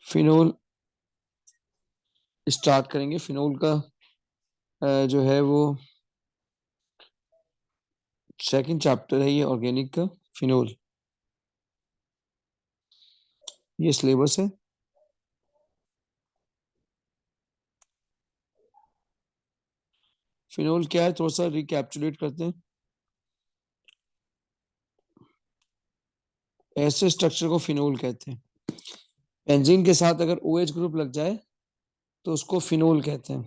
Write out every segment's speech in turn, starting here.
Phenol start करेंगे। Phenol का जो है वो सेकंड चैप्टर है, ये ऑर्गेनिक का फिनोल। ये सिलेबस है। फिनोल क्या है, थोड़ा सा रिकैप्चुलेट करते हैं। ऐसे स्ट्रक्चर को फिनोल कहते हैं। बेंजीन के साथ अगर OH ग्रुप लग जाए तो उसको फिनोल कहते हैं।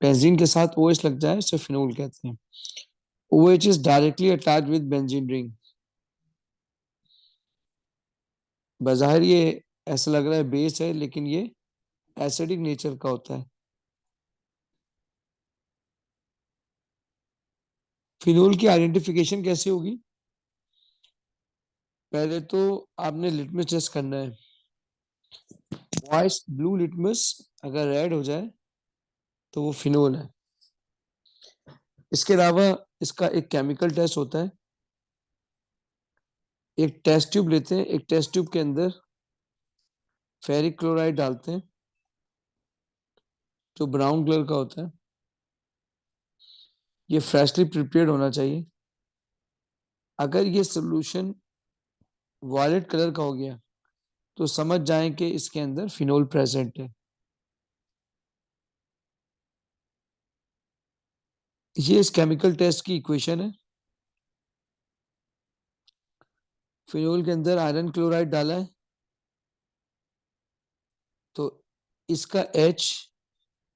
बेंजीन के साथ OH लग जाए उसे फिनोल कहते हैं। OH is directly attached with benzene ring। बाहर ये ऐसा लग रहा है बेस है, लेकिन ये एसिडिक नेचर का होता है। फिनोल की आइडेंटिफिकेशन कैसे होगी? पहले तो आपने लिटमस टेस्ट करना है। वॉइस ब्लू लिटमस अगर रेड हो जाए तो वो फिनोल है। इसके अलावा इसका एक केमिकल टेस्ट होता है। एक टेस्ट ट्यूब लेते हैं, एक टेस्ट ट्यूब के अंदर फेरिक क्लोराइड डालते हैं जो ब्राउन कलर का होता है। ये फ्रेशली प्रिपेयर्ड होना चाहिए। अगर ये सोल्यूशन वायलेट कलर का हो गया तो समझ जाएं कि इसके अंदर फिनोल प्रेजेंट है। ये इस केमिकल टेस्ट की इक्वेशन है। फिनोल के अंदर आयरन क्लोराइड डाला है तो इसका H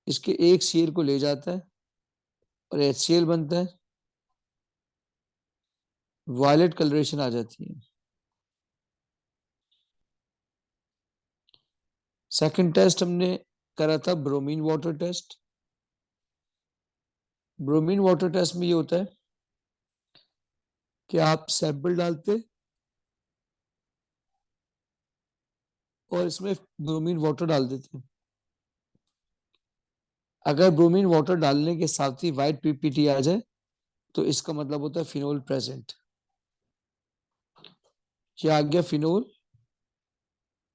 इसके एक Cl को ले जाता है और HCl बनता है। वायलेट कलरेशन आ जाती है। सेकंड टेस्ट हमने करा था bromine water test. Bromine water test में ये होता है कि आप सैंपल डालते और इसमें ब्रोमीन वाटर डाल देते हैं। अगर ब्रोमीन वाटर डालने के साथ ही व्हाइट पीपीटी आ जाए तो इसका मतलब होता है फिनोल प्रेजेंट। ये आ गया फिनोल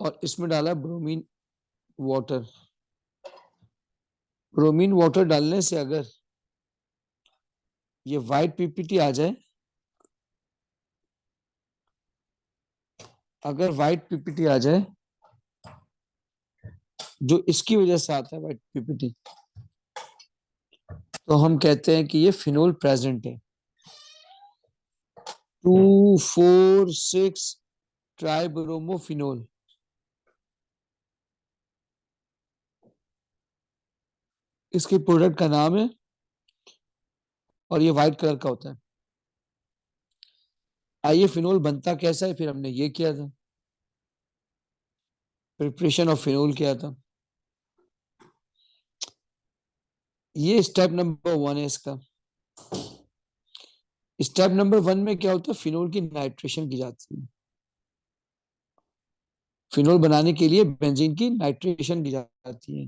और इसमें डाला ब्रोमीन वाटर। ब्रोमीन वाटर डालने से अगर ये व्हाइट पीपीटी आ जाए, अगर व्हाइट पीपीटी आ जाए जो इसकी वजह से आता है व्हाइट पीपीटी, तो हम कहते हैं कि ये फिनोल प्रेजेंट है। 2,4,6 ट्राइब्रोमोफिनोल। इसके प्रोडक्ट का नाम है और ये व्हाइट कलर का होता है। आइए फिनोल बनता कैसा है, फिर हमने ये किया था, प्रिपरेशन ऑफ फिनोल किया था। ये स्टेप नंबर 1 है इसका। स्टेप नंबर 1 में क्या होता है, फिनोल की नाइट्रेशन की जाती है। फिनोल बनाने के लिए बेंजीन की नाइट्रेशन की जाती है।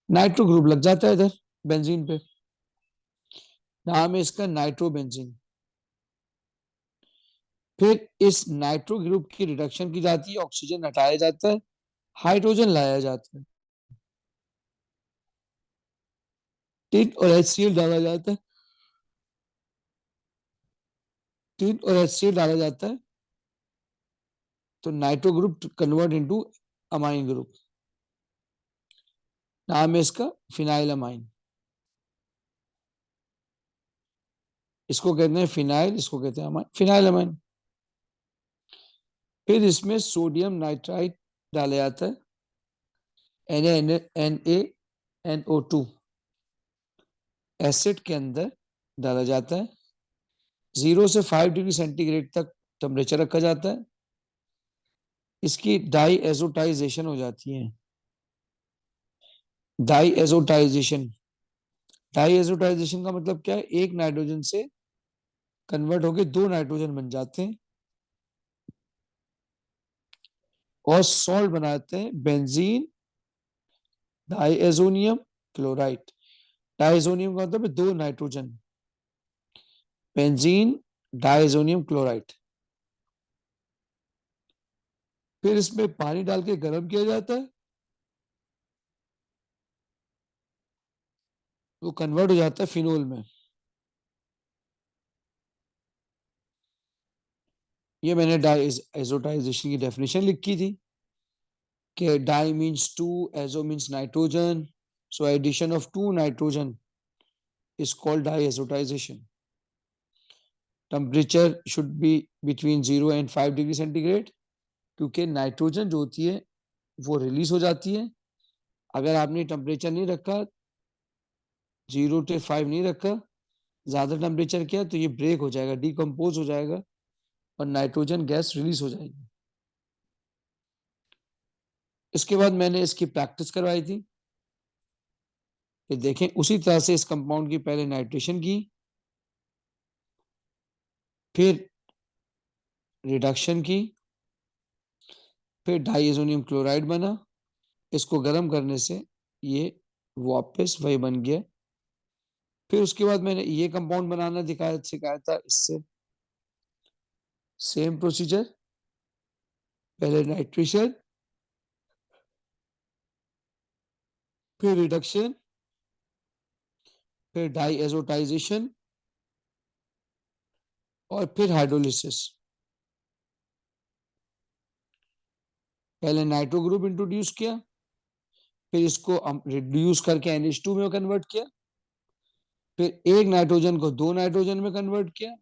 नाइट्रो ग्रुप लग जाता है इधर बेंजीन पे, नाम है इसका नाइट्रोबेंजीन। फिर इस नाइट्रो ग्रुप की रिडक्शन की जाती है, ऑक्सीजन हटाया जाता है, हाइड्रोजन लाया जाता है, टिन और HCl डाला जाता है। टिन और HCl डाला जाता है तो nitro group convert into amine group. नाम है इसका फिनाइल अमाइन। इसको कहते हैं फिनाइल, इसको कहते हैं अमाइन, फिनाइल अमाइन। फिर इसमें सोडियम नाइट्राइट डाला जाता है, NaNO2 एसिड के अंदर डाला जाता है। 0 से 5 डिग्री सेंटीग्रेड तक टेम्परेचर रखा जाता है। इसकी डाई एजोटाइजेशन हो जाती है। डाई एजोटाइजेशन, डाई एजोटाइजेशन का मतलब क्या है, एक नाइट्रोजन से कन्वर्ट होकर 2 नाइट्रोजन बन जाते हैं और सॉल्ट बनाते हैं बेंजीन डाइएजोनियम क्लोराइड। डाइएजोनियम का मतलब है 2 नाइट्रोजन, बेंजीन डाइएजोनियम क्लोराइड। फिर इसमें पानी डाल के गर्म किया जाता है, वो कन्वर्ट हो जाता है फिनोल में। ये मैंने डाई एजोटाइजेशन की डेफिनेशन लिखी थी कि di means two, azo means nitrogen, so addition of two nitrogen is called diazotization. Temperature should be between 0 and 5 degree centigrade, क्योंकि नाइट्रोजन जो होती है वो रिलीज हो जाती है। अगर आपने टेम्परेचर नहीं रखा, 0 से 5 नहीं रखा, ज्यादा टेम्परेचर किया तो ये ब्रेक हो जाएगा, डिकम्पोज हो जाएगा और नाइट्रोजन गैस रिलीज हो जाएगी। इसके बाद मैंने इसकी प्रैक्टिस करवाई थी कि देखें उसी तरह से इस कंपाउंड की पहले नाइट्रेशन की, फिर रिडक्शन की, फिर डाइएजोनियम क्लोराइड बना, इसको गर्म करने से ये वापस वही बन गया। फिर उसके बाद मैंने ये कंपाउंड बनाना दिखाया सिखाया था इससे, सेम प्रोसीजर, पहले नाइट्रेशन, फिर रिडक्शन, फिर डाईएजोटाइजेशन और फिर हाइड्रोलिसिस। पहले नाइट्रो ग्रुप इंट्रोड्यूस किया, फिर इसको रिड्यूस करके NH2 में कन्वर्ट किया, फिर एक नाइट्रोजन को दो नाइट्रोजन में कन्वर्ट किया,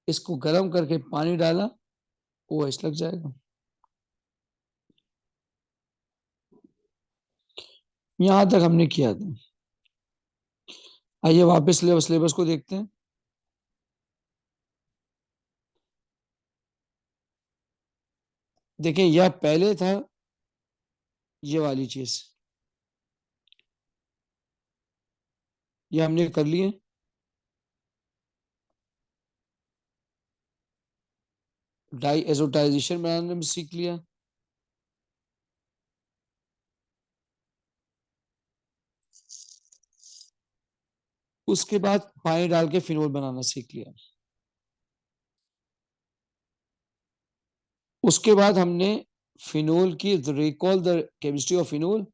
इसको गर्म करके पानी डाला, OH लग जाएगा। यहां तक हमने किया था। आइए वापस सिलेबस को देखते हैं। देखें यह पहले था, ये वाली चीज ये हमने कर लिए। डाई एजोटाइजेशन बनाने में सीख लिया। उसके बाद पानी डाल के फिनोल बनाना सीख लिया। उसके बाद हमने फिनोल की recall the chemistry of phenol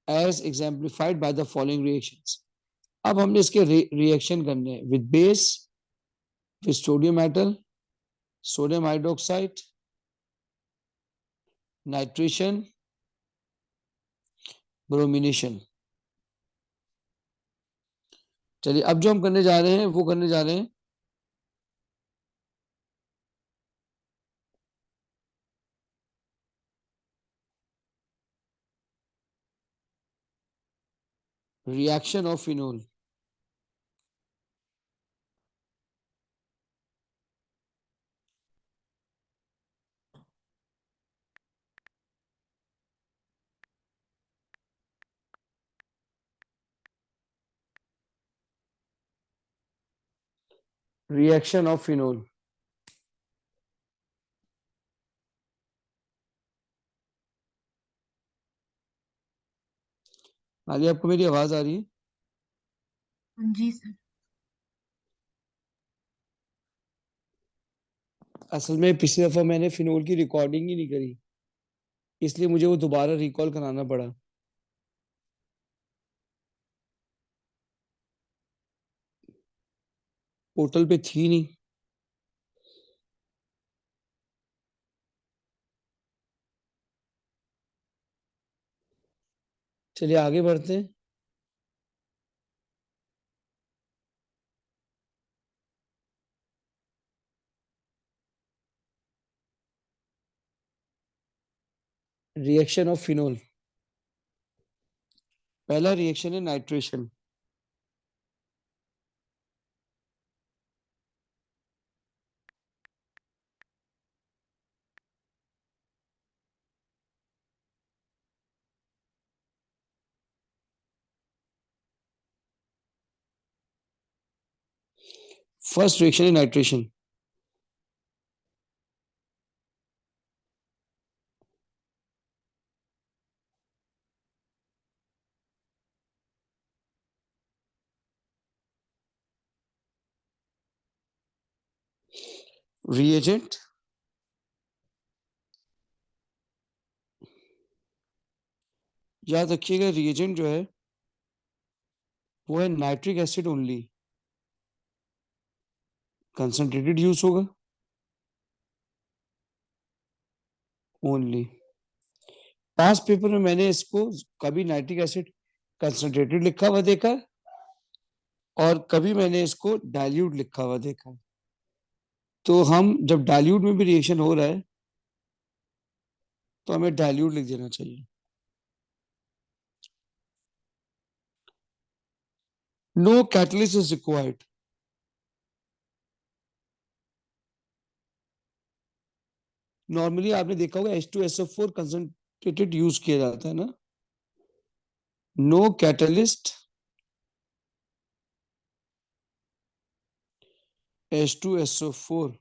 as exemplified by the following reactions. अब हमने इसके रिएक्शन करने with base, with sodium metal, sodium hydroxide, nitration, bromination. चलिए अब जो हम करने जा रहे हैं वो करने जा रहे हैं reaction of phenol. Reaction of phenol. Alia आपको मेरी आवाज आ रही है? जी सर। असल में पिछली दफा मैंने फिनोल की रिकॉर्डिंग ही नहीं करी, इसलिए मुझे वो दोबारा रिकॉल कराना पड़ा, पोर्टल पे थी नहीं। चलिए आगे बढ़ते हैं। Reaction of phenol. पहला रिएक्शन है नाइट्रेशन। फर्स्ट रिएक्शन है नाइट्रेशन। reagent याद रखिएगा रिएजेंट जो है वो है nitric acid only, concentrated use होगा ओनली। पास पेपर में मैंने इसको कभी नाइट्रिक एसिड कंसंट्रेटेड लिखा हुआ देखा है और कभी मैंने इसको डाइल्यूट लिखा हुआ देखा है। तो हम जब डाइल्यूट में भी रिएक्शन हो रहा है तो हमें डाइल्यूट लिख देना चाहिए। No catalyst is required. Normally आपने देखा होगा H2SO4 कंसंट्रेटेड यूज किया जाता है ना। No catalyst H2SO4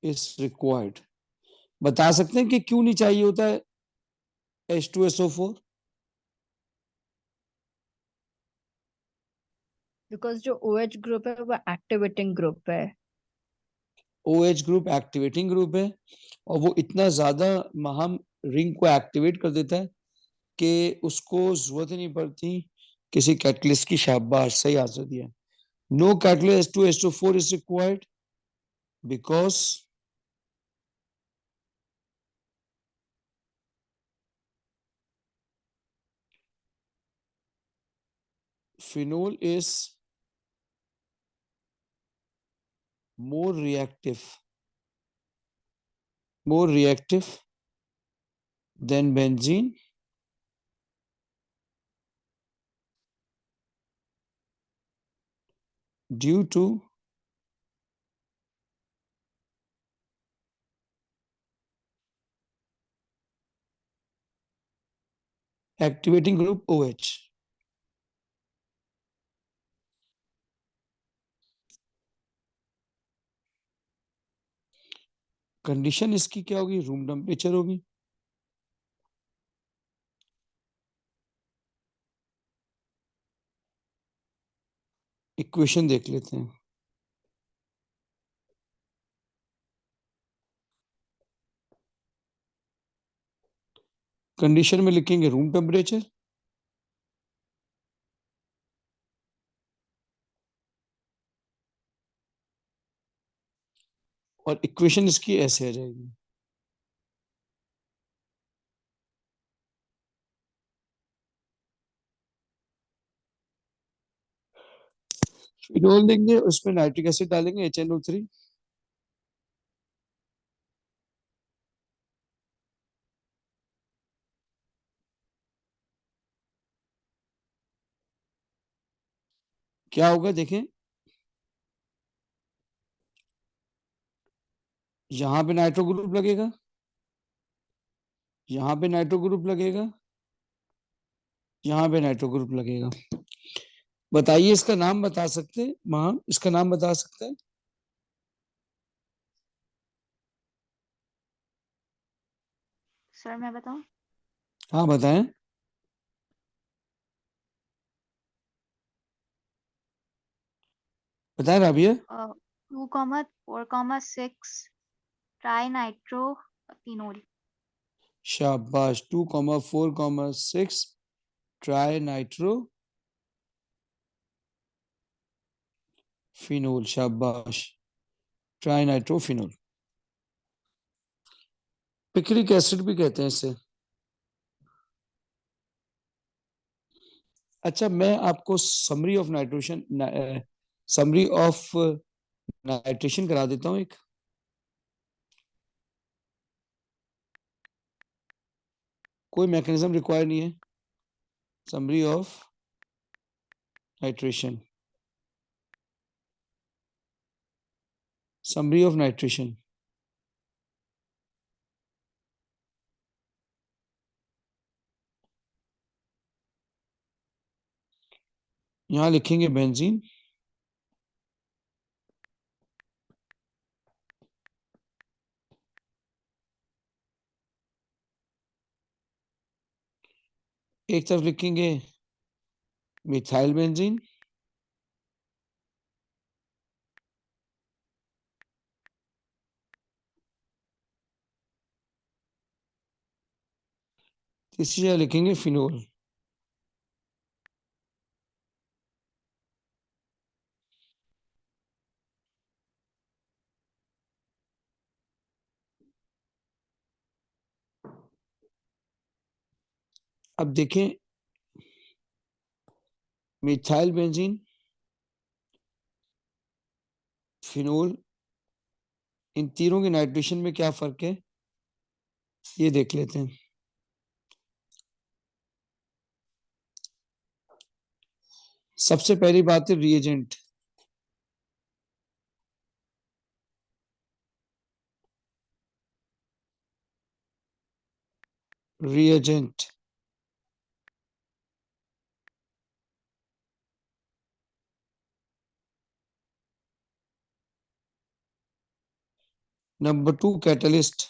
is required. बता सकते हैं कि क्यों नहीं चाहिए होता है H2SO4? बिकॉज जो OH ग्रुप है वो एक्टिवेटिंग ग्रुप है। OH ग्रुप एक्टिवेटिंग ग्रुप है और वो इतना ज्यादा हम रिंग को एक्टिवेट कर देता है कि उसको जरूरत ही नहीं पड़ती किसी कैटलिस्ट की। शाबाश, सही आंसर दिया। No catalyst H2SO4 is required because phenol is more reactive than benzene due to activating group OH। Condition इसकी क्या होगी? रूम टेम्परेचर होगी। इक्वेशन देख लेते हैं। कंडीशन में लिखेंगे रूम टेम्परेचर और इक्वेशन इसकी ऐसे आ जाएगी। फिनोल लेंगे, उसमें नाइट्रिक एसिड डालेंगे HNO3। क्या होगा देखें, यहां पे नाइट्रो ग्रुप लगेगा, यहां पे नाइट्रो ग्रुप लगेगा, यहां पे नाइट्रो ग्रुप लगेगा। बताइए इसका नाम बता सकते हैं महान, इसका नाम बता सकते हैं? सर मैं बताऊं? हाँ बताएं। बताएं राबिया। 2,4,6 try nitrophenol. शाबाश, 2,4,6 ट्राई नाइट्रो फिनोल। शाबाश, tri nitro phenol. Picric acid भी कहते हैं इसे। अच्छा, मैं आपको समरी ऑफ नाइट्रेशन करा देता हूँ एक। कोई मैकेनिज्म रिक्वायर नहीं है। Summary of nitration, summary of nitration. यहां लिखेंगे बेंजीन, एक तरफ लिखेंगे मिथाइल बेंजीन, तीसरी जगह लिखेंगे फिनोल। अब देखें मिथाइल बेंजीन, फिनोल, इन तीनों के नाइट्रेशन में क्या फर्क है ये देख लेते हैं। सबसे पहली बात है reagent. Reagent number 2 catalyst.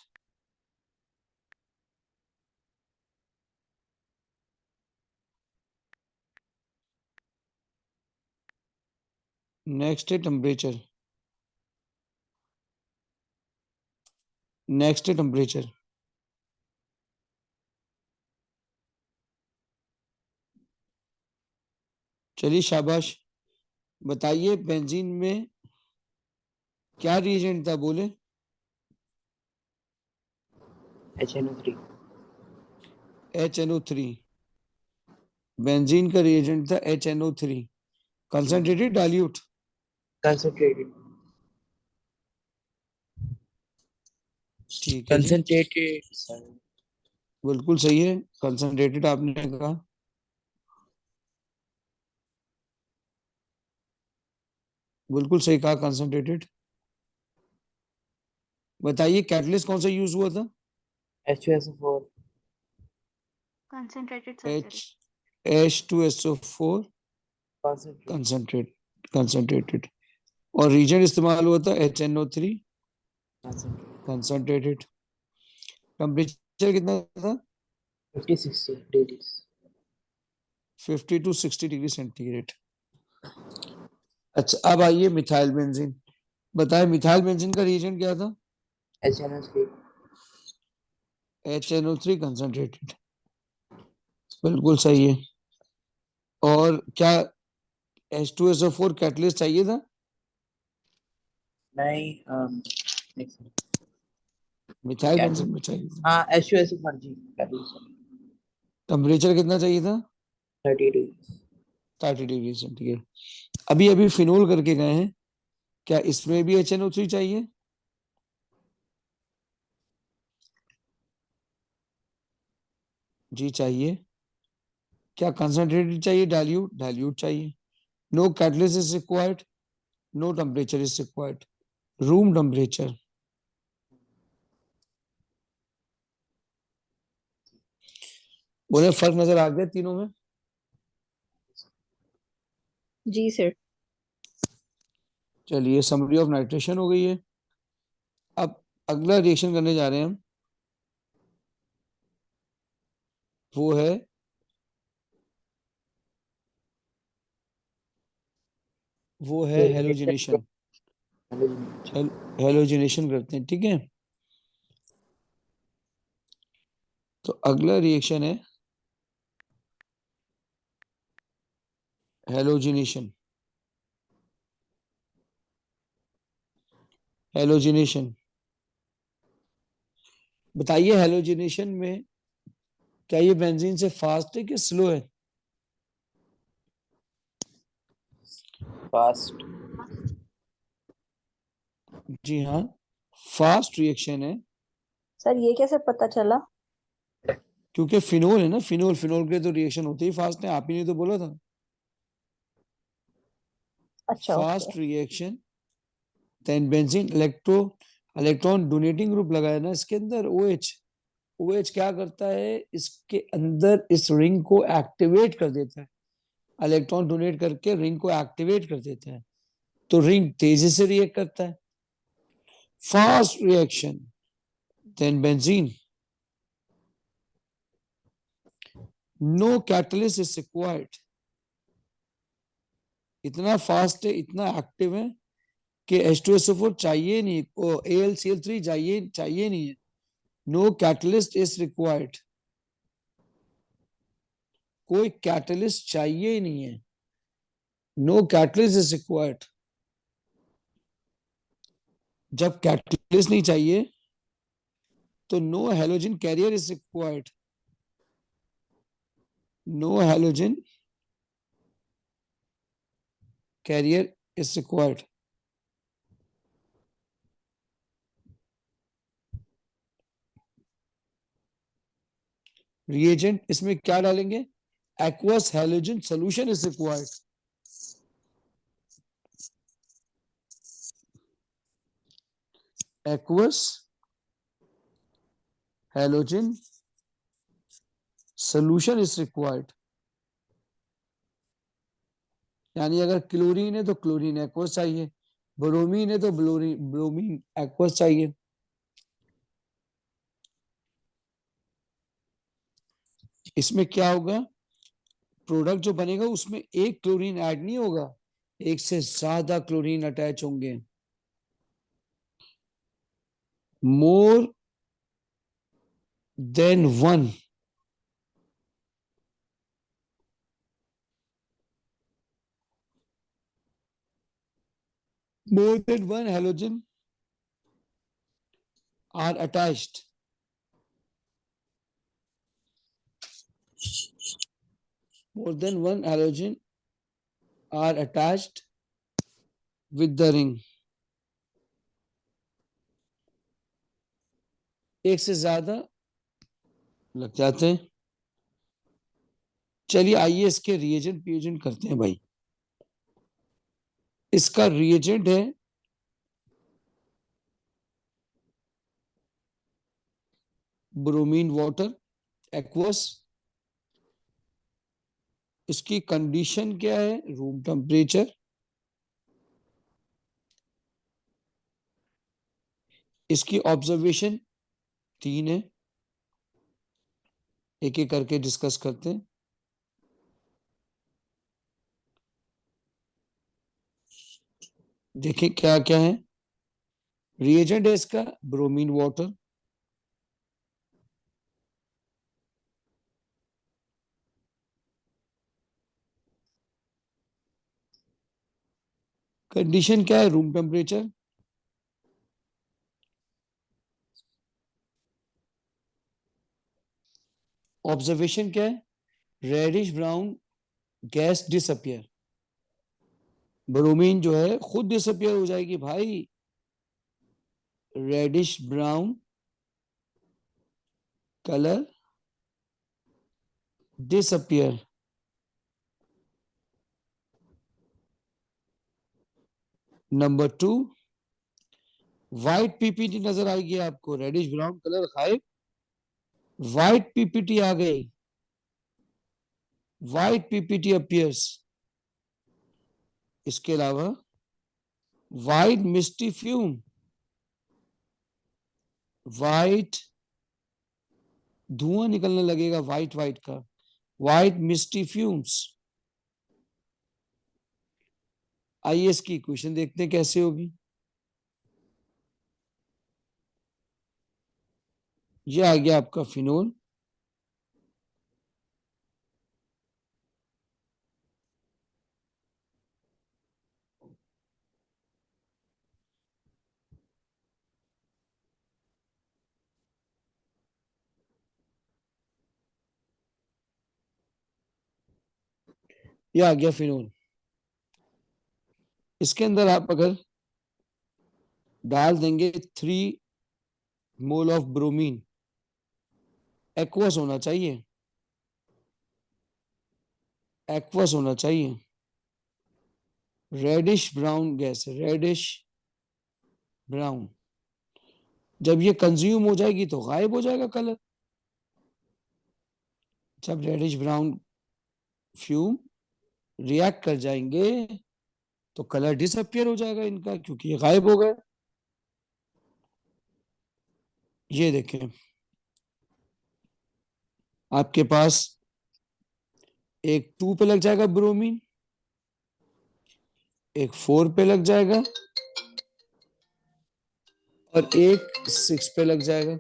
Next है टेम्परेचर। नेक्स्ट है टेम्परेचर। चलिए शाबाश, बताइए बेंजीन में क्या रिएजेंट था, बोले। HNO3। HNO3। बेंजीन का रिएजेंट था HNO3। Concentrated dilute. कंसंट्रेटेड। ठीक है जी, कंसंट्रेटेड सर। बिल्कुल सही है, कंसंट्रेटेड आपने कहा। बिल्कुल सही कहा, कंसंट्रेटेड। बताइए कैटलिस्ट कौन सा यूज हुआ था। H2SO4। Concentrated H sulphuric. H2SO4 concentrated. Concentrate concentrated. और रीजेंट इस्तेमाल हुआ था HNO3 कंसंट्रेटेड। कंसंट्रेटेड। टेम्परेचर कितना था। 50-60 डिग्रीज। 50 to 60 degree centigrade. अच्छा अब आइए मिथाइल बेंजीन। बताए मिथाइल बेंजीन का रिएजेंट क्या था। HNO3। HNO3 concentrated. बिल्कुल सही है। और क्या H2SO4 कैटलिस्ट चाहिए था। नहीं मिथाइल क्या बेंजीन में चाहिए था। हाँ H2SO4 जी कैटलिस्ट। टेम्परेचर कितना चाहिए था। 30 डिग्री। 30 degree centigrade. अभी अभी फिनोल करके गए हैं, क्या इसमें भी HNO3 चाहिए। जी चाहिए। क्या कंसंट्रेटेड चाहिए, डाइल्यूट। डाइल्यूट चाहिए। No catalyst is required, no temperature is required, room temperature. बोले फर्क नजर आ गया तीनों में। जी सर। चलिए समरी ऑफ नाइट्रेशन हो गई है। अब अगला रिएक्शन करने जा रहे हैं हम, वो है हेलोजिनेशन। हेलोजिनेशन करते हैं, ठीक है। तो अगला रिएक्शन है हेलोजिनेशन। हेलोजिनेशन बताइए हेलोजिनेशन में क्या ये बेंजीन से फास्ट है कि स्लो है। फास्ट। जी हाँ, फास्ट रिएक्शन है, सर ये कैसे पता चला। क्योंकि फिनोल है ना, फिनोल फिनोल के तो रिएक्शन होते ही फास्ट है, आप ही ने तो बोला था। अच्छा okay. Fast reaction then benzene electron donating group लगाया ना इसके अंदर OH। OH क्या करता है, इसके अंदर इस रिंग को एक्टिवेट कर देता है। इलेक्ट्रॉन डोनेट करके रिंग को एक्टिवेट कर देता है, तो रिंग तेजी से रिएक्ट करता है। Fast reaction then benzene, no catalyst is required. इतना फास्ट है, इतना एक्टिव है कि H2SO4 चाहिए नहीं, AlCl3 चाहिए चाहिए नहीं है। No catalyst is required. कोई कैटलिस्ट चाहिए ही नहीं है, नो कैटलिस्ट इज रिक्वायर्ड। जब कैटलिस्ट नहीं चाहिए तो no halogen carrier is required, no halogen carrier is required. Reagent इसमें क्या डालेंगे, aqueous halogen solution is required. Aqueous halogen solution is required. यानी अगर क्लोरीन है तो क्लोरीन एक्वस चाहिए, ब्रोमीन है तो ब्रोमीन एक्वस चाहिए। इसमें क्या होगा, प्रोडक्ट जो बनेगा उसमें एक क्लोरीन ऐड नहीं होगा, एक से ज्यादा क्लोरीन अटैच होंगे, more than one. More than one halogen are attached. More than one halogen are attached with the ring. एक से ज्यादा लग जाते हैं। चलिए आइए इसके रिएजेंट पिएजेंट करते हैं भाई। इसका रिएजेंट है ब्रोमीन वाटर एक्वस। इसकी कंडीशन क्या है, रूम टेम्परेचर। इसकी ऑब्जर्वेशन 3 है, एक एक करके डिस्कस करते हैं। देखें क्या क्या है। रिएजेंट है इसका ब्रोमीन वाटर, कंडीशन क्या है, रूम टेम्परेचर। ऑब्जर्वेशन क्या है, reddish brown gas disappear. Bromine जो है खुद डिसअपियर हो जाएगी भाई, reddish brown colour disappear. Number 2, white PPT नजर आएगी आपको, रेडिश ब्राउन कलर गायब, व्हाइट पीपीटी आ गई, व्हाइट पीपीटी अपीयर्स। इसके अलावा व्हाइट मिस्टी फ्यूम, व्हाइट धुआं निकलने लगेगा व्हाइट व्हाइट का, व्हाइट मिस्टी फ्यूम्स। आइए इसकी इक्वेशन देखते हैं कैसे होगी। ये आ गया आपका फिनोल, ये आ गया फिनोल। इसके अंदर आप अगर डाल देंगे 3 मोल ऑफ ब्रोमीन, एक्वस होना चाहिए, एक्वस होना चाहिए, reddish brown gas, reddish brown. जब ये कंज्यूम हो जाएगी तो गायब हो जाएगा कलर। जब रेडिश ब्राउन फ्यूम रिएक्ट कर जाएंगे तो कलर डिसअपियर हो जाएगा इनका, क्योंकि ये गायब हो गए। ये देखें आपके पास एक 2 पे लग जाएगा ब्रोमीन, एक 4 पे लग जाएगा और एक 6 पे लग जाएगा।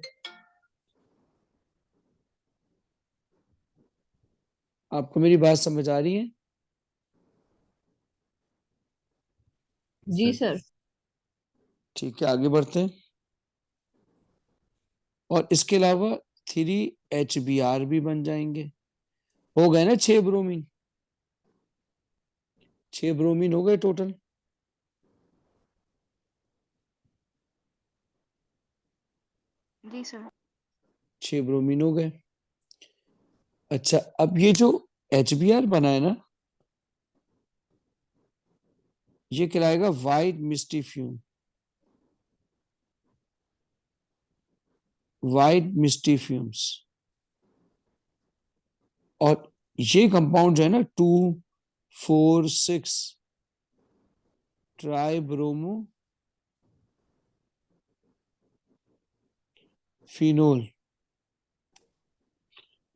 आपको मेरी बात समझ आ रही है? जी सर। ठीक है, आगे बढ़ते हैं। और इसके अलावा 3 HBr भी बन जाएंगे। हो गए ना 6 ब्रोमीन? 6 ब्रोमीन हो गए टोटल। जी सर। 6 ब्रोमीन हो गए। अच्छा, अब ये जो HBr बना है ना, ये कहलाएगा वाइट मिस्टी फ्यूम। वाइट मिस्टी फ्यूम्स। और ये कंपाउंड जो है ना 2,4,6 ट्राई ब्रोमो फिनोल,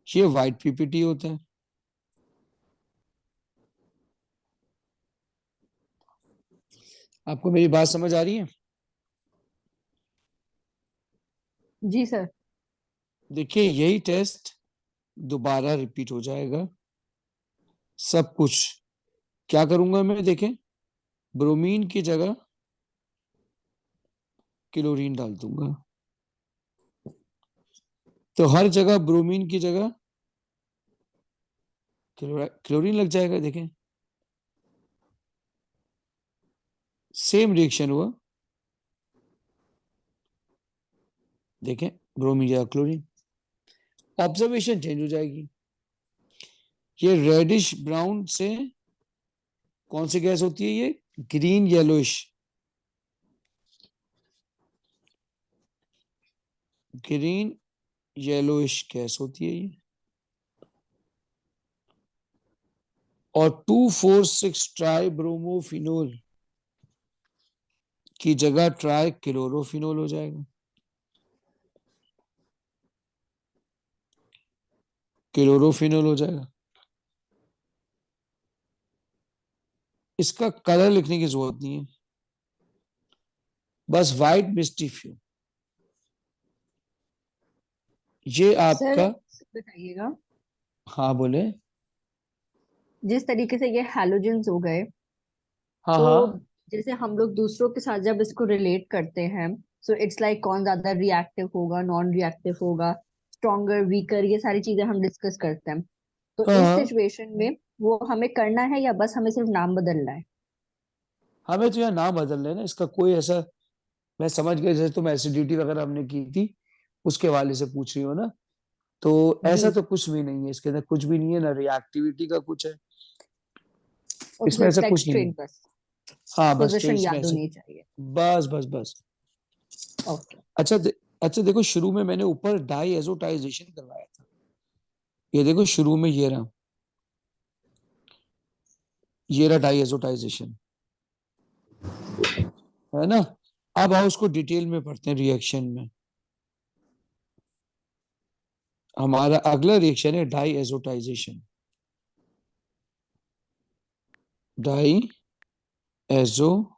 ये वाइट पीपीटी होता है। आपको मेरी बात समझ आ रही है? जी सर। देखिए, यही टेस्ट दोबारा रिपीट हो जाएगा। सब कुछ क्या करूंगा मैं, देखें, ब्रोमीन की जगह क्लोरीन डाल दूंगा, तो हर जगह ब्रोमीन की जगह क्लोरीन लग जाएगा। देखें, सेम रिएक्शन हुआ। देखें, ब्रोमीन या क्लोरीन, ऑब्जर्वेशन चेंज हो जाएगी। ये रेडिश ब्राउन से कौन सी गैस होती है? ये green yellowish, green yellowish gas होती है ये। और 2,4,6 ट्राई ब्रोमोफिनोल की जगह ट्राई क्लोरोफिनोल हो जाएगा। क्लोरोफिनोल हो जाएगा। इसका कलर लिखने की जरूरत नहीं है, बस वाइट मिस्टी फ्यूम। ये सर आपका। बताइएगा, हाँ बोले। जिस तरीके से ये हैलोजेंस हो गए, हाँ तो हाँ जैसे हम लोग दूसरों के साथ जब इसको रिलेट करते हैं, सो इट्स लाइक कौन ज्यादा रिएक्टिव होगा, नॉन रिएक्टिव होगा, स्ट्रॉन्गर वीकर, ये सारी चीजें हम डिस्कस करते हैं। तो हाँ इस हाँ। सिचुएशन में वो हमें करना है या बस हमें सिर्फ नाम बदलना है? हमें तो यहाँ नाम बदल लेना, इसका कोई ऐसा, मैं समझ गया, जैसे तुम एसिडिटी वगैरह हमने की थी उसके हवाले से पूछ रही हो ना, तो जी। ऐसा तो कुछ भी नहीं है, इसके अंदर कुछ भी नहीं है, ना रिएक्टिविटी का कुछ है, ओके, इसमें सो ऐसा इट्स लाइक कुछ नहीं है। स्ट्रेट बस, हाँ बस पोजीशन ट्रेस में याद ऐसे। होनी चाहिए। बस बस बस। ओके। अच्छा अच्छा, देखो शुरू में मैंने ऊपर डाई एजोटाइजेशन करवाया था, ये देखो शुरू में ये रहा डाई एजोटाइजेशन, है ना। अब आओ उसको डिटेल में पढ़ते हैं रिएक्शन में। हमारा अगला रिएक्शन है diazotization. Diazotization,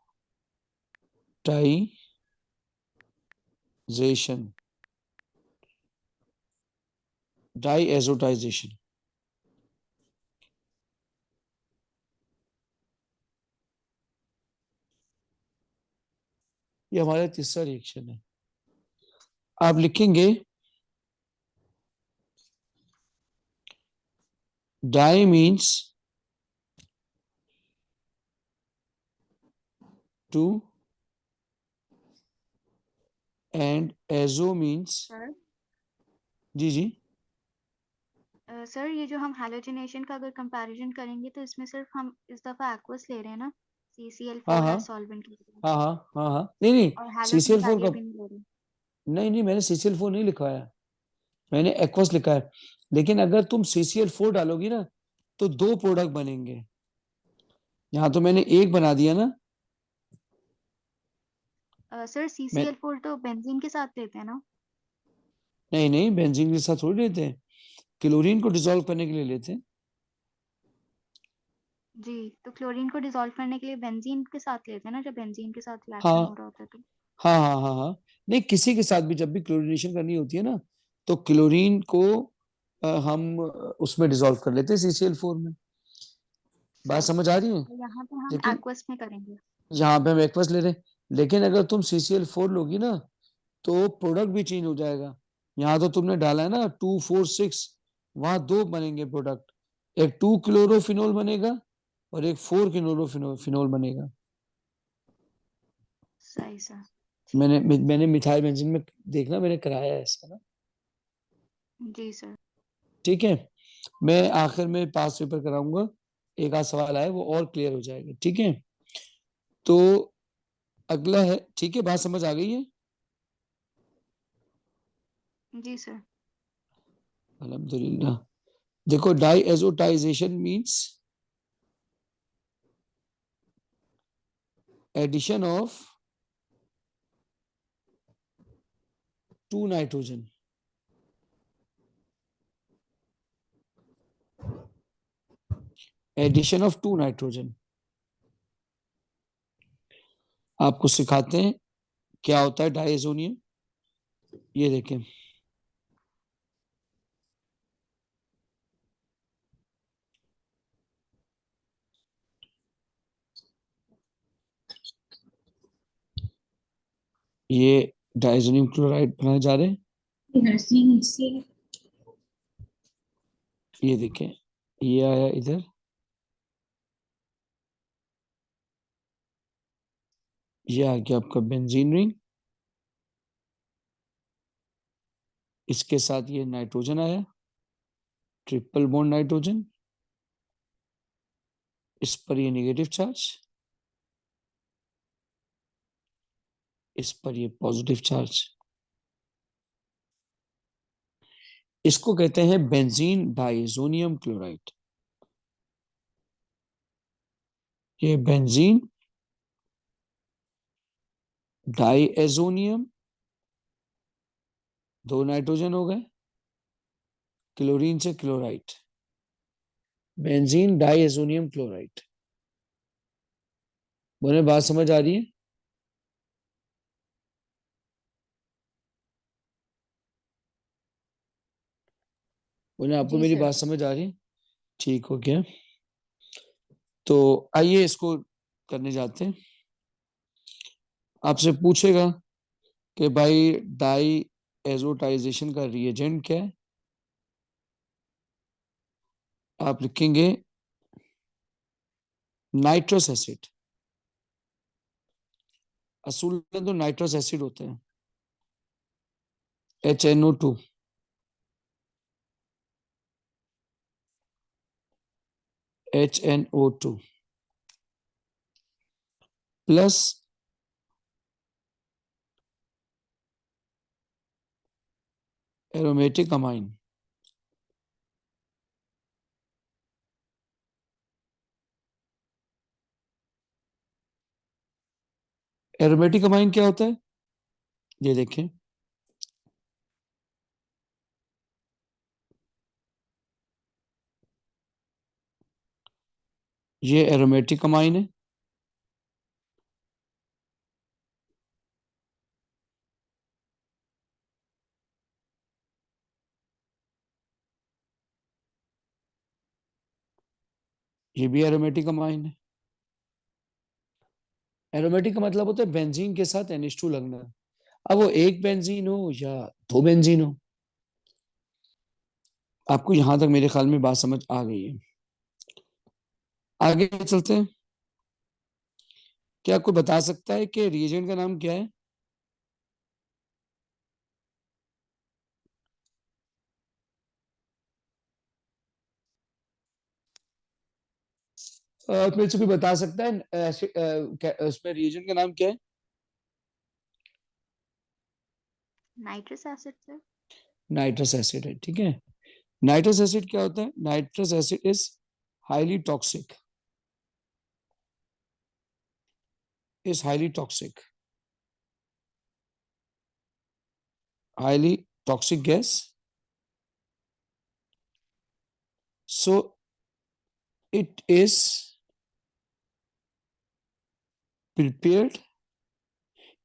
diazotization. ये हमारा तीसरा रिएक्शन है। आप लिखेंगे di means two and azo means. Sir जी जी। सर, ये जो हम हैलोजिनेशन का अगर कंपैरिजन करेंगे तो इसमें सिर्फ हम इस दफा एक्वस ले रहे हैं ना, हाँ CCl4 हाँ एज सॉल्वेंट की जगह, हाँ हाँ हाँ हाँ, नहीं नहीं, और हैलोजन CCl4 का का, भी नहीं ले रहे। नहीं नहीं, मैंने CCl4 नहीं लिखवाया, मैंने एक्वस लिखा है। लेकिन अगर तुम CCl4 डालोगी ना, तो 2 प्रोडक्ट बनेंगे। यहाँ तो मैंने एक बना दिया ना। सर मैं, CCl4 तो बेंजीन के साथ लेते हैं ना? नहीं नहीं, बेंजीन के साथ थोड़ी लेते हैं, क्लोरीन को डिसॉल्व करने के लिए लेते हैं। जी, तो क्लोरीन को डिसॉल्व करने के लिए बेंजीन के साथ लेते हैं ना, जब बेंजीन के साथ रिएक्शन हो हाँ रहा होता है तो। हाँ हाँ नहीं, किसी के साथ भी जब भी क्लोरीनेशन करनी होती है ना, तो क्लोरीन को हम उसमें डिसॉल्व कर लेते हैं CCl4 में। बात सर समझ आ रही है? यहाँ पे हम लेकिन एक्वस में करेंगे। यहाँ पे हम एक्वस ले रहे हैं, लेकिन अगर तुम CCl4 लोगी ना तो प्रोडक्ट भी चेंज हो जाएगा। यहाँ तो तुमने डाला है ना 2,4,6, वहां दो बनेंगे प्रोडक्ट, एक 2-क्लोरोफिनोल बनेगा और एक 4-क्लोरोफिनोल बनेगा। सही सर। मैंने मिथाइल बेंजीन में देखना, मैंने कराया है ऐसा ना। जी सर। ठीक है, मैं आखिर में पास पेपर कराऊंगा, एक आध सवाल आए वो और क्लियर हो जाएगा। ठीक है, तो अगला है, ठीक है, बात समझ आ गई है? जी सर। अल्हम्दुलिल्लाह। देखो, diazotization means addition of 2 nitrogen. Addition of 2 nitrogen आपको सिखाते हैं क्या होता है डाइएजोनियम। ये देखें, ये डाइएजोनियम क्लोराइड बनाए जा रहे हैं। ये देखें, ये आया इधर, ये आ गया आपका बेंजीन रिंग, इसके साथ ये नाइट्रोजन आया, ट्रिपल बॉन्ड नाइट्रोजन, इस पर ये नेगेटिव चार्ज, इस पर ये पॉजिटिव चार्ज। इसको कहते हैं बेंजीन डाइएजोनियम क्लोराइड। ये बेंजीन डाइएजोनियम, दो नाइट्रोजन हो गए, क्लोरीन से क्लोराइड, बेंजीन डाइएजोनियम क्लोराइड। बोले बात समझ आ रही है? बोले आपको जी मेरी सर। बात समझ आ रही है? ठीक हो गया, तो आइए इसको करने जाते हैं। आपसे पूछेगा कि भाई डाई एजोटाइजेशन का रिएजेंट क्या है। आप लिखेंगे नाइट्रस एसिड। असूल में तो नाइट्रस एसिड होते हैं, HNO2, HNO2 plus aromatic amine. Aromatic amine क्या होता है? ये देखें, ये एरोमेटिक अमाइन है, ये भी एरोमेटिक अमाइन है। एरोमेटिक का मतलब होता है बेंजीन के साथ NH2 लगना। अब वो एक बेंजीन हो या दो बेंजीन हो। आपको यहां तक मेरे ख्याल में बात समझ आ गई है। आगे चलते हैं। क्या आपको बता सकता है कि रिएजेंट का नाम क्या है? आप मेरे से कोई बता सकता है उसमें रिएजेंट का नाम क्या है? Nitrous acid sir. Nitrous acid है, ठीक है। नाइट्रस एसिड क्या होता है? Nitrous acid is highly toxic, is highly toxic, highly toxic gas. So it is prepared,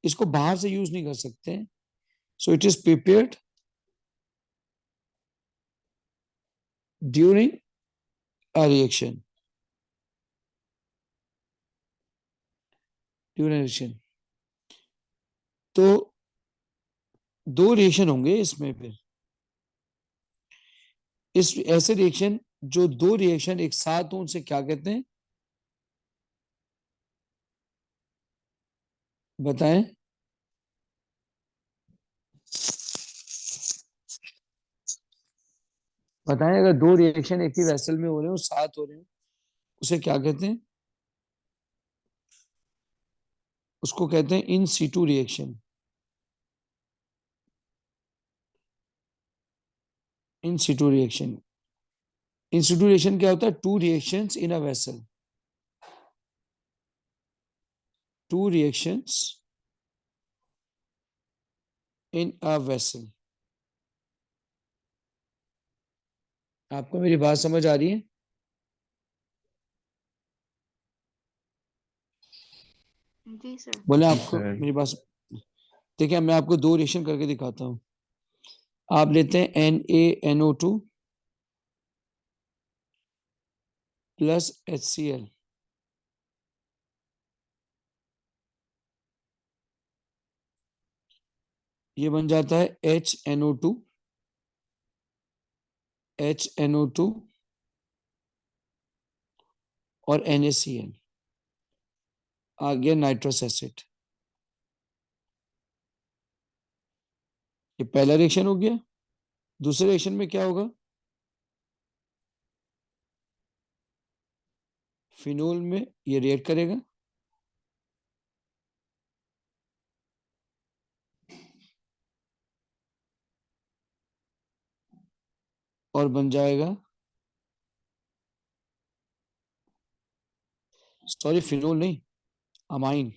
इसको बाहर से यूज नहीं कर सकते। So it is prepared during a reaction, during reaction. तो दो रिएक्शन होंगे इसमें, फिर इस ऐसे रिएक्शन जो दो रिएक्शन एक साथ हो उनसे क्या कहते हैं, बताएं। बताएं, अगर दो रिएक्शन एक ही वेसल में हो रहे हो, साथ हो रहे हो, उसे क्या कहते हैं? उसको कहते हैं in situ reaction. In situ reaction, in situ reaction क्या होता है? Two reactions in a vessel, two reactions in a vessel. आपको मेरी बात समझ आ रही है? जी सर। बोले आपको मेरी बात? देखिए, मैं आपको दो रिएक्शन करके दिखाता हूँ। आप लेते हैं NaNO2 प्लस HCl, ये बन जाता है HNO2 और NaCl, आ गया नाइट्रस एसिड। ये पहला रिएक्शन हो गया। दूसरे रिएक्शन में क्या होगा? फिनोल में ये रिएक्ट करेगा, और बन जाएगा, सॉरी फिनोल नहीं, अमाइन।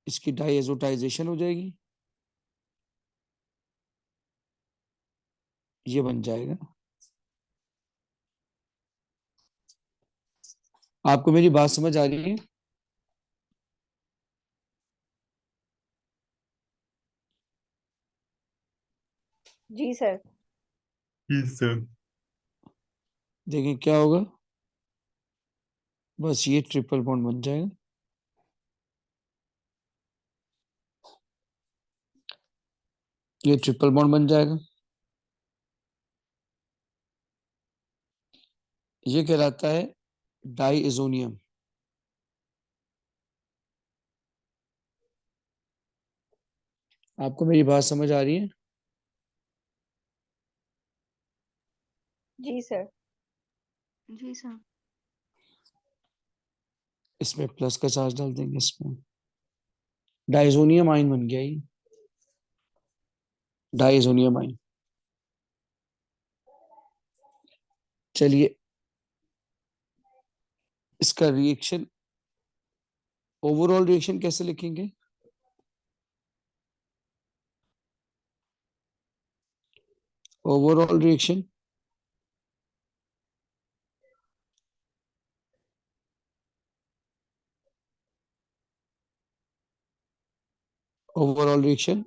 इसकी डाइएजोटाइजेशन हो जाएगी, ये बन जाएगा। आपको मेरी बात समझ आ रही है? जी सर। देखिए क्या होगा, बस ये ट्रिपल बॉन्ड बन जाएगा। ये ट्रिपल बॉन्ड बन जाएगा। ये कहलाता है डाइएजोनियम। आपको मेरी बात समझ आ रही है? जी सर। जी सर। इसमें प्लस का चार्ज डाल देंगे, इसमें डाइजोनियम आइन बन गया ये, डाइजोनियम आइन। चलिए, इसका रिएक्शन, ओवरऑल रिएक्शन कैसे लिखेंगे? ओवरऑल रिएक्शन, ओवरऑल रिएक्शन,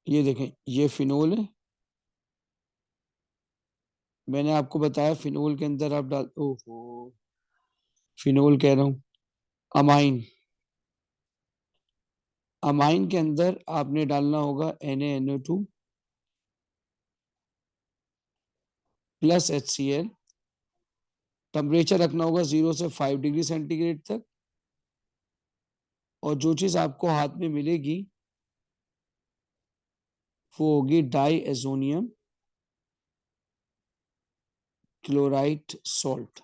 ये देखें, ये फिनोल है। मैंने आपको बताया फिनोल के अंदर आप डाल, ओहो, फिनोल कह रहा हूं, अमाइन। अमाइन के अंदर आपने डालना होगा NaNO2 प्लस HCl। टेम्परेचर रखना होगा 0 से 5 डिग्री सेंटीग्रेड तक। और जो चीज आपको हाथ में मिलेगी वो होगी डाइएजोनियम क्लोराइड सॉल्ट।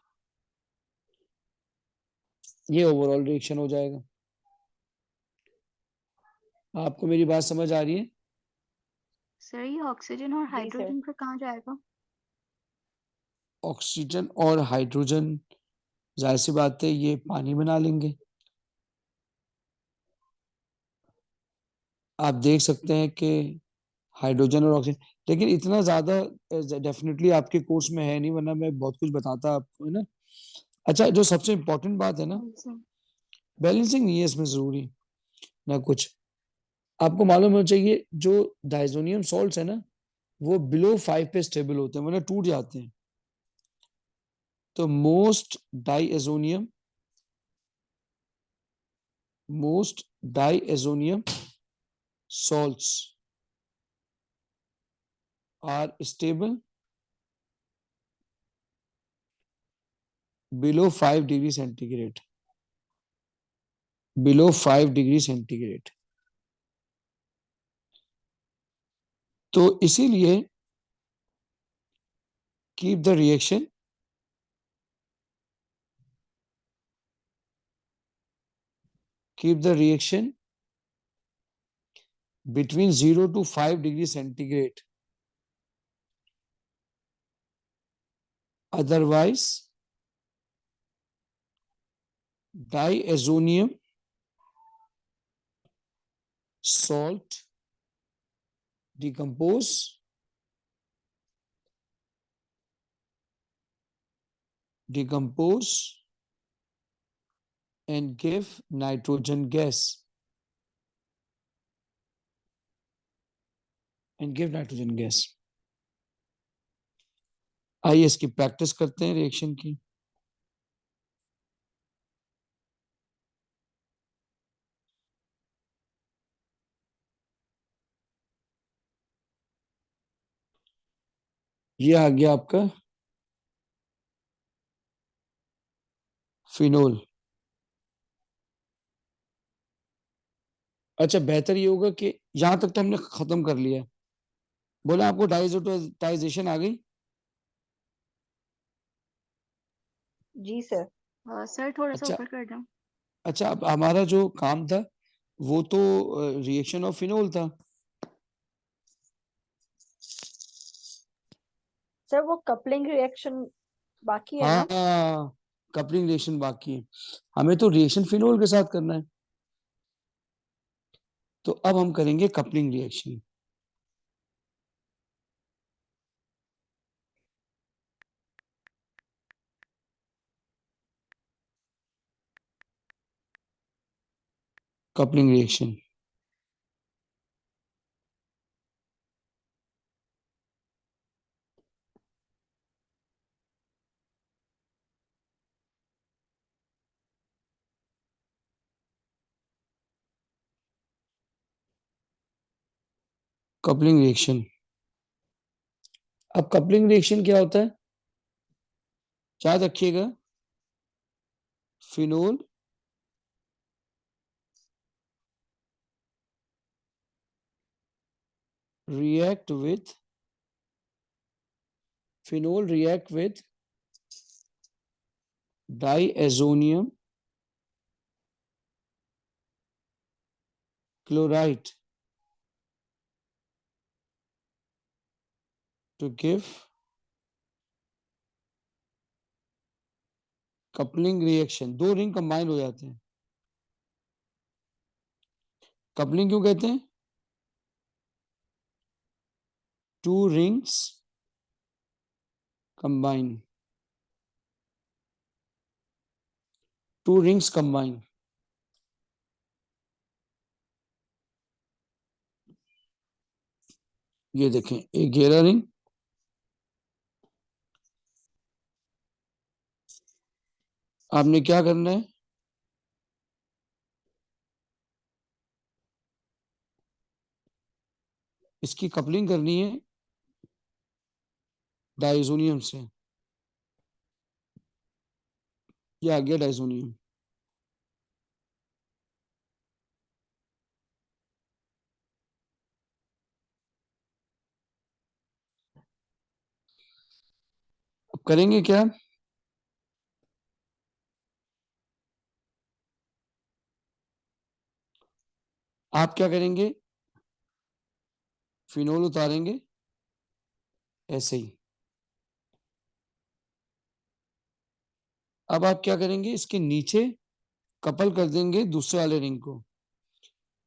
ये ओवरऑल रिएक्शन हो जाएगा। आपको मेरी बात समझ आ रही है? सर ये ऑक्सीजन और जी सर। हाइड्रोजन पर कहाँ जाएगा? ऑक्सीजन और हाइड्रोजन, जाहिर सी बात है, ये पानी बना लेंगे। आप देख सकते हैं कि हाइड्रोजन और ऑक्सीजन, लेकिन इतना ज्यादा डेफिनेटली आपके कोर्स में है नहीं, वरना मैं बहुत कुछ बताता आपको, है ना। अच्छा, जो सबसे इम्पोर्टेंट बात है ना, जी सर। बैलेंसिंग नहीं है इसमें जरूरी ना कुछ। आपको मालूम होना चाहिए जो डाइजोनियम सॉल्ट्स है ना वो बिलो 5 पे स्टेबल होते हैं मतलब टूट जाते हैं। तो most diazonium salts are stable below 5 degree centigrade, below 5 degree centigrade। तो इसीलिए keep the reaction between 0 to 5 degree centigrade, otherwise diazonium salt decompose and give nitrogen gas आइए इसकी प्रैक्टिस करते हैं रिएक्शन की। ये आ गया आपका फिनोल। अच्छा बेहतर ये होगा कि यहां तक तो हमने खत्म कर लिया। बोले आपको डाइजोटाइजेशन आ गई? जी सर। सर थोड़ा सा अच्छा ऊपर कर दो। अच्छा, अब हमारा जो काम था वो तो रिएक्शन ऑफ फिनोल था। सर वो कपलिंग रिएक्शन बाकी है ना? हाँ, कपलिंग रिएक्शन बाकी है, हमें तो रिएक्शन फिनोल के साथ करना है। तो अब हम करेंगे coupling reaction. Coupling reaction coupling reaction. अब कपलिंग रिएक्शन क्या होता है याद रखिएगा, phenol react with diazonium chloride to give coupling reaction. दो रिंग कंबाइन हो जाते हैं। कपलिंग क्यों कहते हैं? To rings combine, to rings combine. ये देखें एक घेरा रिंग, आपने क्या करना है, इसकी कपलिंग करनी है डाइजोनियम से। ये आ गया डाइजोनियम। अब करेंगे क्या, आप क्या करेंगे, फिनोल उतारेंगे ऐसे ही। अब आप क्या करेंगे, इसके नीचे कपल कर देंगे दूसरे वाले रिंग को।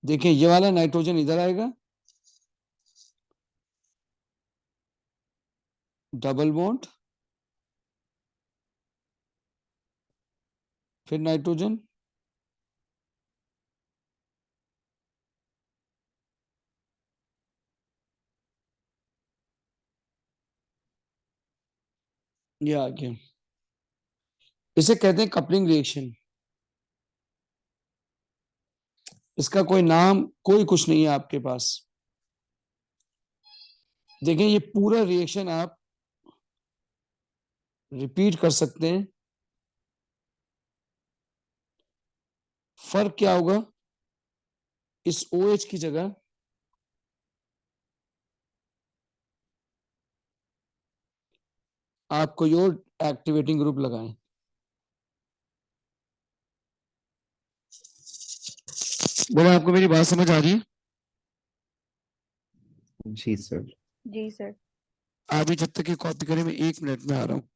देखें ये वाला नाइट्रोजन इधर आएगा, डबल बॉन्ड, फिर नाइट्रोजन, ये आ गया। इसे कहते हैं कपलिंग रिएक्शन। इसका कोई नाम कोई कुछ नहीं है आपके पास। देखें ये पूरा रिएक्शन आप रिपीट कर सकते हैं। फर्क क्या होगा, इस OH की जगह आप कोई और एक्टिवेटिंग ग्रुप लगाएं। बोलो, आपको मेरी बात समझ आ रही है? जी सर। जी सर। अभी जब तक ये कॉपी करें, मैं 1 मिनट में आ रहा हूँ।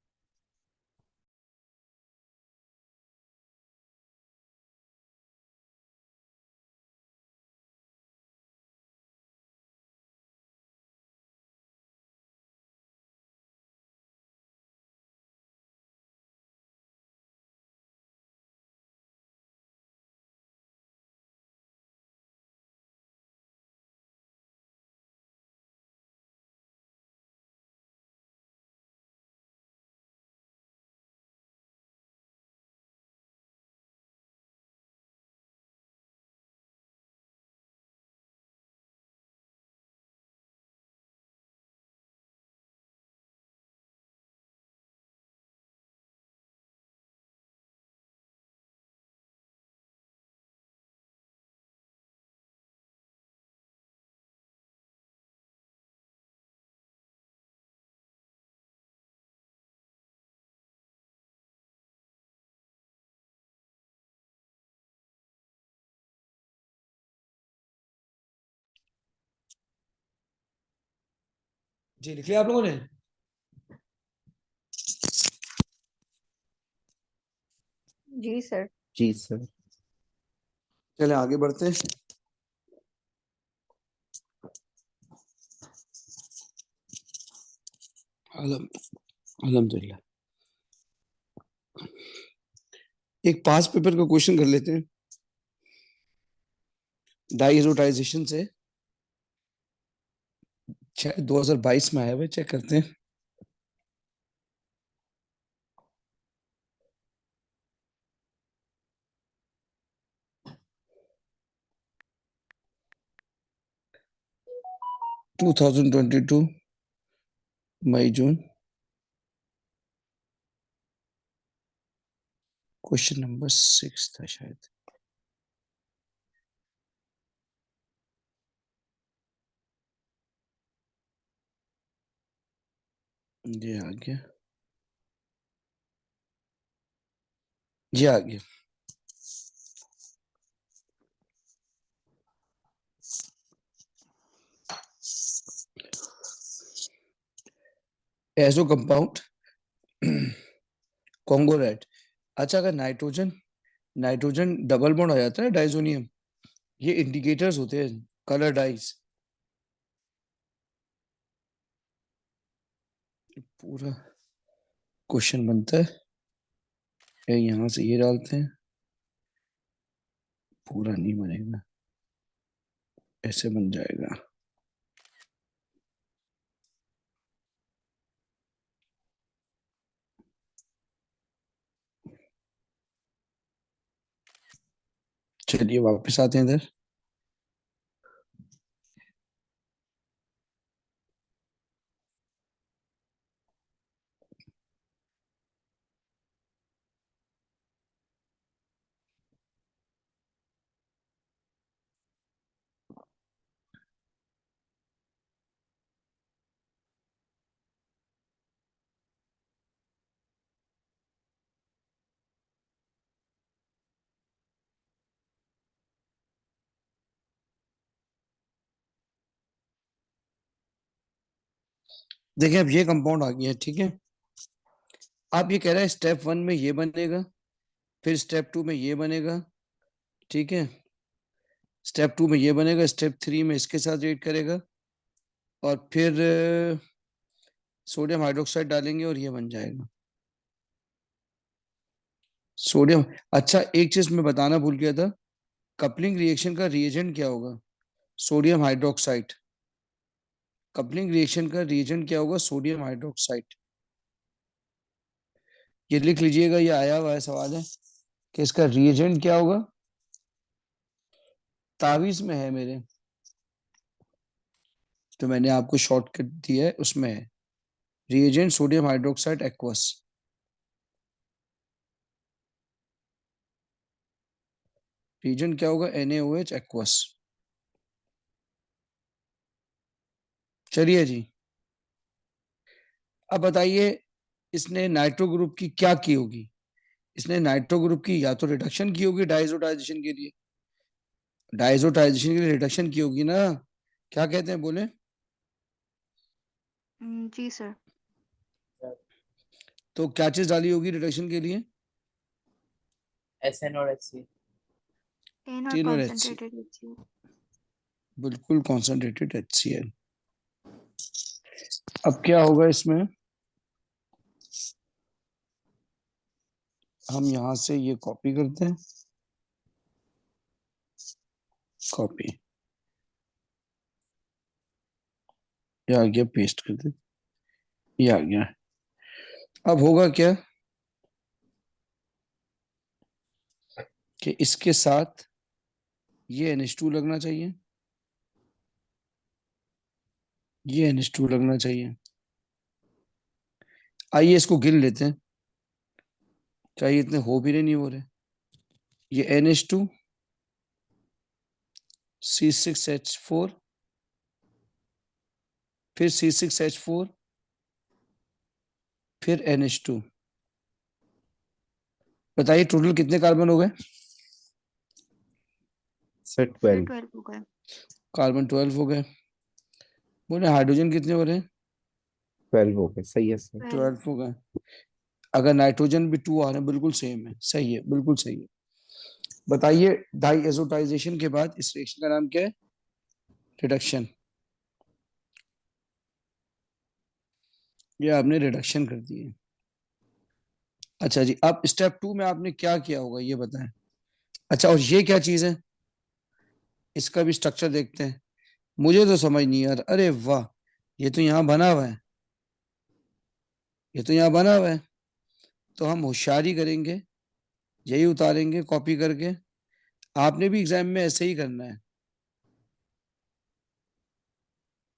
जी, लिख लिया आप लोगों ने? जी सर। जी सर। चले आगे बढ़ते हैं। अल्हम्दुलिल्लाह। एक पास पेपर का क्वेश्चन कर लेते हैं, डाइजोटाइजेशन से। शायद 2022 में आया हुआ, चेक करते हैं। टू 2022 मई जून, क्वेश्चन नंबर 6 था शायद। ये आ गया, ये आ गया। एसो कंपाउंड कॉन्गो रेड। अच्छा, अगर नाइट्रोजन नाइट्रोजन डबल बॉन्ड हो जाता है डाइजोनियम, ये इंडिकेटर्स होते हैं, कलर डाइज। पूरा क्वेश्चन बनता है, यहां से ये डालते हैं, पूरा नहीं बनेगा, ऐसे बन जाएगा। चलिए वापस आते हैं इधर। देखिए अब ये कंपाउंड आ गया है, ठीक है। आप ये कह रहा है स्टेप 1 में ये बनेगा, फिर स्टेप 2 में ये बनेगा, ठीक है। स्टेप 2 में ये बनेगा, स्टेप 3 में इसके साथ रिएक्ट करेगा, और फिर सोडियम हाइड्रोक्साइड डालेंगे और ये बन जाएगा सोडियम। अच्छा, एक चीज मैं बताना भूल गया था, कपलिंग रिएक्शन का रिएजेंट क्या होगा? Sodium hydroxide. कपलिंग रिएक्शन का रिएजेंट क्या होगा? Sodium hydroxide. ये लिख लीजिएगा, ये आया हुआ है सवाल है कि इसका रिएजेंट क्या होगा। तावीज में है मेरे, तो मैंने आपको शॉर्टकट दिया है, उसमें है reagent sodium hydroxide aqueous. Reagent क्या होगा, NaOH एक्वस। चलिए जी, अब बताइए इसने नाइट्रो ग्रुप की क्या की होगी। इसने नाइट्रो ग्रुप की या तो रिडक्शन की होगी डाइजोटाइजेशन के लिए, डाइजोटाइजेशन के लिए रिडक्शन की होगी ना, क्या कहते हैं बोले। जी सर। तो क्या चीज डाली होगी रिडक्शन के लिए, SN और HC। एन और तीनों HC, कॉन्सेंट्रेटेड HCl। बिल्कुल कॉन्सेंट्रेटेड HCl। अब क्या होगा इसमें, हम यहां से ये कॉपी करते हैं, कॉपी, ये आ गया, पेस्ट कर दे, ये आ गया। अब होगा क्या कि इसके साथ ये NH2 लगना चाहिए, ये NH2 लगना चाहिए। आइए इसको गिन लेते हैं, चाहिए इतने हो भी नहीं हो रहे। ये NH2, C6H4, फिर C6H4, फिर NH2। बताइए टोटल कितने कार्बन हो गए। Sir sir 12। 12 हो गए। कार्बन 12 हो गए। बोले हाइड्रोजन कितने हो रहे हैं, 12 हो गए, सही है सर। 12। 12 हो गए। अगर नाइट्रोजन भी 2 आ रहे हैं, बिल्कुल सेम है, सही है, बिल्कुल सही है। बताइए डाई एजोटाइजेशन के बाद इस रिएक्शन का नाम क्या है, रिडक्शन। ये आपने रिडक्शन कर दी है। अच्छा जी, अब स्टेप 2 में आपने क्या किया होगा ये बताएं। अच्छा, और ये क्या चीज है, इसका भी स्ट्रक्चर देखते हैं, मुझे तो समझ नहीं आ रहा। अरे वाह, ये तो यहाँ बना हुआ है, ये तो यहाँ बना हुआ है। तो हम होशियारी करेंगे, यही उतारेंगे कॉपी करके। आपने भी एग्जाम में ऐसे ही करना है,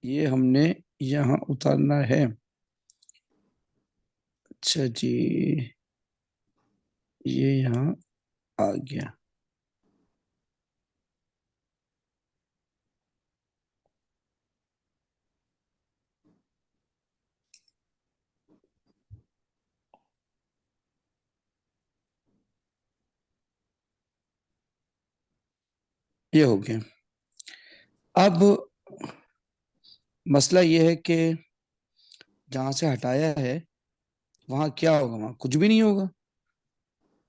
ये हमने यहाँ उतारना है। अच्छा जी, ये यहाँ आ गया। ये हो गया। अब मसला ये है कि जहां से हटाया है वहां क्या होगा, वहां कुछ भी नहीं होगा,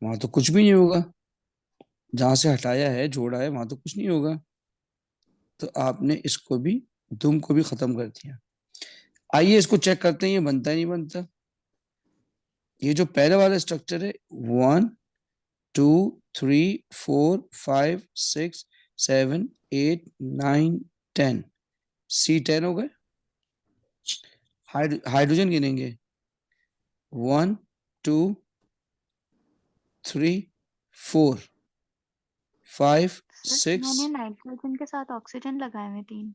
वहां तो कुछ भी नहीं होगा। जहां से हटाया है, जोड़ा है, वहां तो कुछ नहीं होगा। तो आपने इसको भी, दुम को भी खत्म कर दिया। आइए इसको चेक करते हैं, ये बनता है नहीं बनता। ये जो पहले वाला स्ट्रक्चर है, 1 2 3 4 5 6 7 8 9 10, C10 हो गए। हाइड्रोजन गिनेंगे, 1 2 3 4 5 सर 6। मैंने नाइट्रोजन के साथ ऑक्सीजन लगाए हुए 3।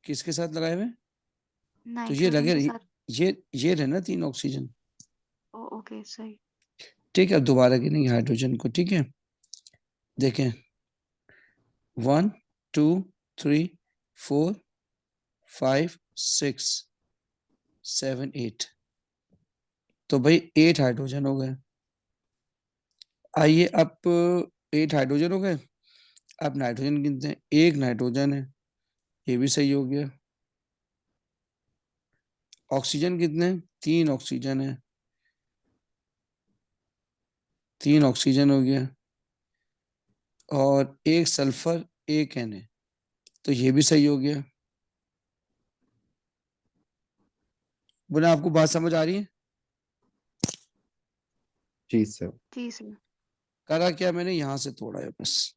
किसके साथ लगाए हुए, तो ये नाइट्रोजन लगे, के साथ। ये रहे ना 3 ऑक्सीजन। ओके सही। ठीक है, अब दोबारा गिनेंगे हाइड्रोजन को, ठीक है। देखें, 1 2 3 4 5 6 7 8, तो भाई 8 हाइड्रोजन हो गए। आइए अब 8 हाइड्रोजन हो गए, अब नाइट्रोजन गिनते हैं। 1 नाइट्रोजन है, ये भी सही हो गया। ऑक्सीजन कितने, 3 ऑक्सीजन है, 3 ऑक्सीजन हो गया। और 1 सल्फर, 1 Na, तो ये भी सही हो गया। बोले आपको बात समझ आ रही है। जी सर। जी सर। करा क्या मैंने, यहां से तोड़ा है बस,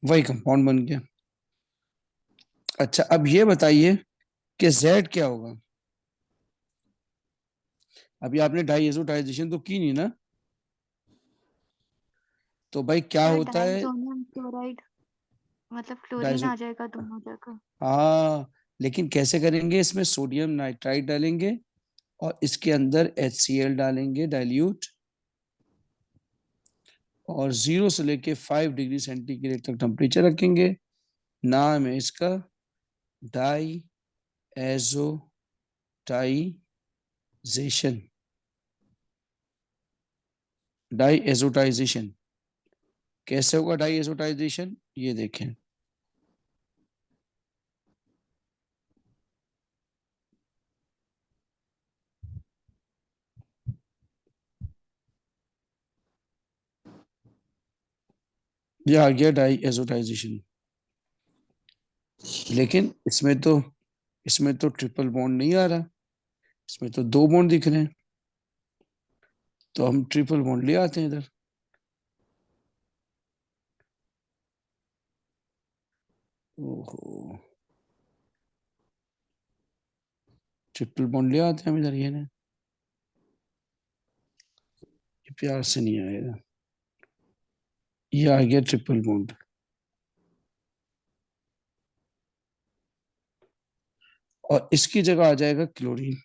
वही कंपाउंड बन गया। अच्छा, अब ये बताइए कि Z क्या होगा। अभी आपने डाइएजोटाइजेशन तो की नहीं ना, तो भाई क्या सर होता है डाइसोनियम क्लोराइड मतलब क्लोरीन डाइजो आ जाएगा दोनों जगह। हाँ, लेकिन कैसे करेंगे, इसमें सोडियम नाइट्राइड डालेंगे और इसके अंदर HCl डालेंगे डाइल्यूट, और 0 से लेके 5 डिग्री सेंटीग्रेड तक टेम्परेचर रखेंगे। नाम है इसका डाई एजोटाइजेशन। डाई एजोटाइजेशन कैसे होगा? डाई एजोटाइजेशन ये देखें, ये आ गया डाई एजोटाइजेशन। लेकिन इसमें तो ट्रिपल बॉन्ड नहीं आ रहा, इसमें तो 2 बॉन्ड दिख रहे हैं, तो हम ट्रिपल बॉन्ड ले आते हैं इधर। ओहो, ट्रिपल बॉन्ड ले आते हैं हम इधर, ये प्यार से नहीं आएगा, ये आ गया ट्रिपल बॉन्ड। और इसकी जगह आ जाएगा क्लोरीन।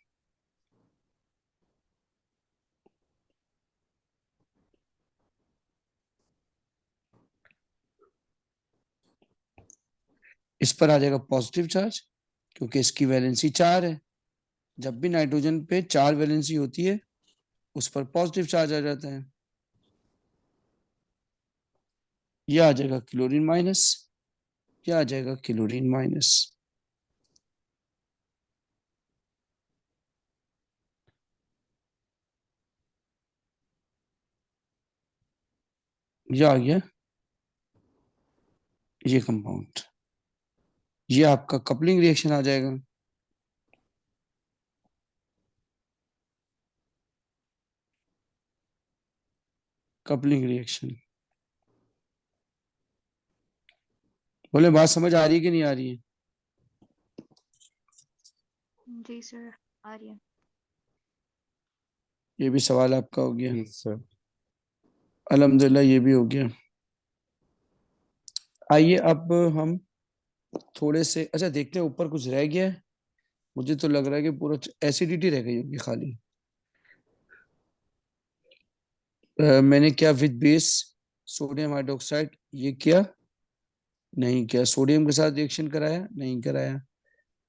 इस पर आ जाएगा पॉजिटिव चार्ज, क्योंकि इसकी वैलेंसी 4 है। जब भी नाइट्रोजन पे 4 वैलेंसी होती है, उस पर पॉजिटिव चार्ज आ जाता है। यह आ जाएगा क्लोरीन माइनस, यह आ जाएगा क्लोरीन माइनस। यह आ गया ये कंपाउंड, ये आपका कपलिंग रिएक्शन आ जाएगा। कपलिंग रिएक्शन, बोले बात समझ आ रही है कि नहीं आ रही है? जी सर आ रही है। ये भी सवाल आपका हो गया, जी सर। अल्हम्दुलिल्लाह ये भी हो गया। आइए अब हम थोड़े से, अच्छा देखते हैं ऊपर कुछ रह गया है। मुझे तो लग रहा है कि पूरा एसिडिटी रह गई होगी खाली। मैंने क्या विद बेस सोडियम हाइड्रोक्साइड ये किया? नहीं किया। सोडियम के साथ रिएक्शन कराया? नहीं कराया,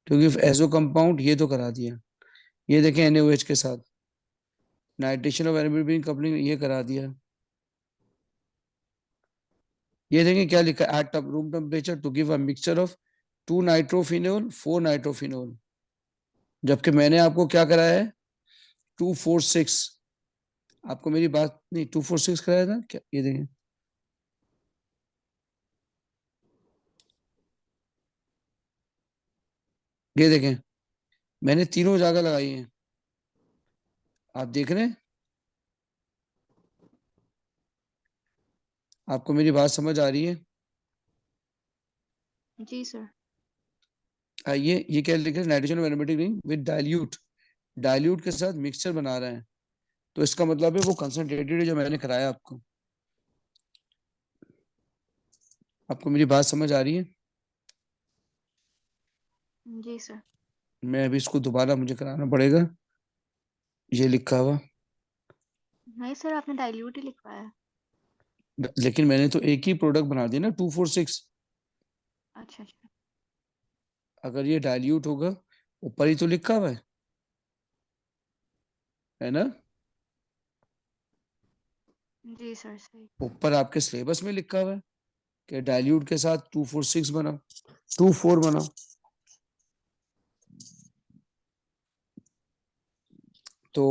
क्योंकि एजो कंपाउंड ये तो करा दिया। ये देखें NaOH के साथ नाइट्रेशन ऑफ एनाबेन कपलिंग ये करा दिया। ये देखें क्या लिखा है, at room temperature to give a mixture of 2 nitrophenol 4 nitrophenol, जबकि मैंने आपको क्या कराया है 246। आपको मेरी बात नहीं, 246 कराया था क्या? ये देखें, ये देखें मैंने तीनों जगह लगाई हैं, आप देख रहे हैं? आपको मेरी बात समझ आ रही है? जी सर। आइए ये क्या लिखा है, nitrogen aromatic ring with dilute, dilute के साथ मिक्सचर बना रहे हैं, तो इसका मतलब है वो कंसंट्रेटेड है जो मैंने कराया आपको। आपको मेरी बात समझ आ रही है? जी सर। मैं अभी इसको दोबारा मुझे कराना पड़ेगा, ये लिखा हुआ, नहीं सर आपने डाइल्यूट ही लिखवाया है। लेकिन मैंने तो एक ही प्रोडक्ट बना दिया ना 246। अच्छा अच्छा। अगर ये डाइल्यूट होगा, ऊपर ही तो लिखा हुआ है ना? जी सर सही। ऊपर आपके सिलेबस में लिखा हुआ है कि डाइल्यूट के साथ 246 बना, 24 बना। तो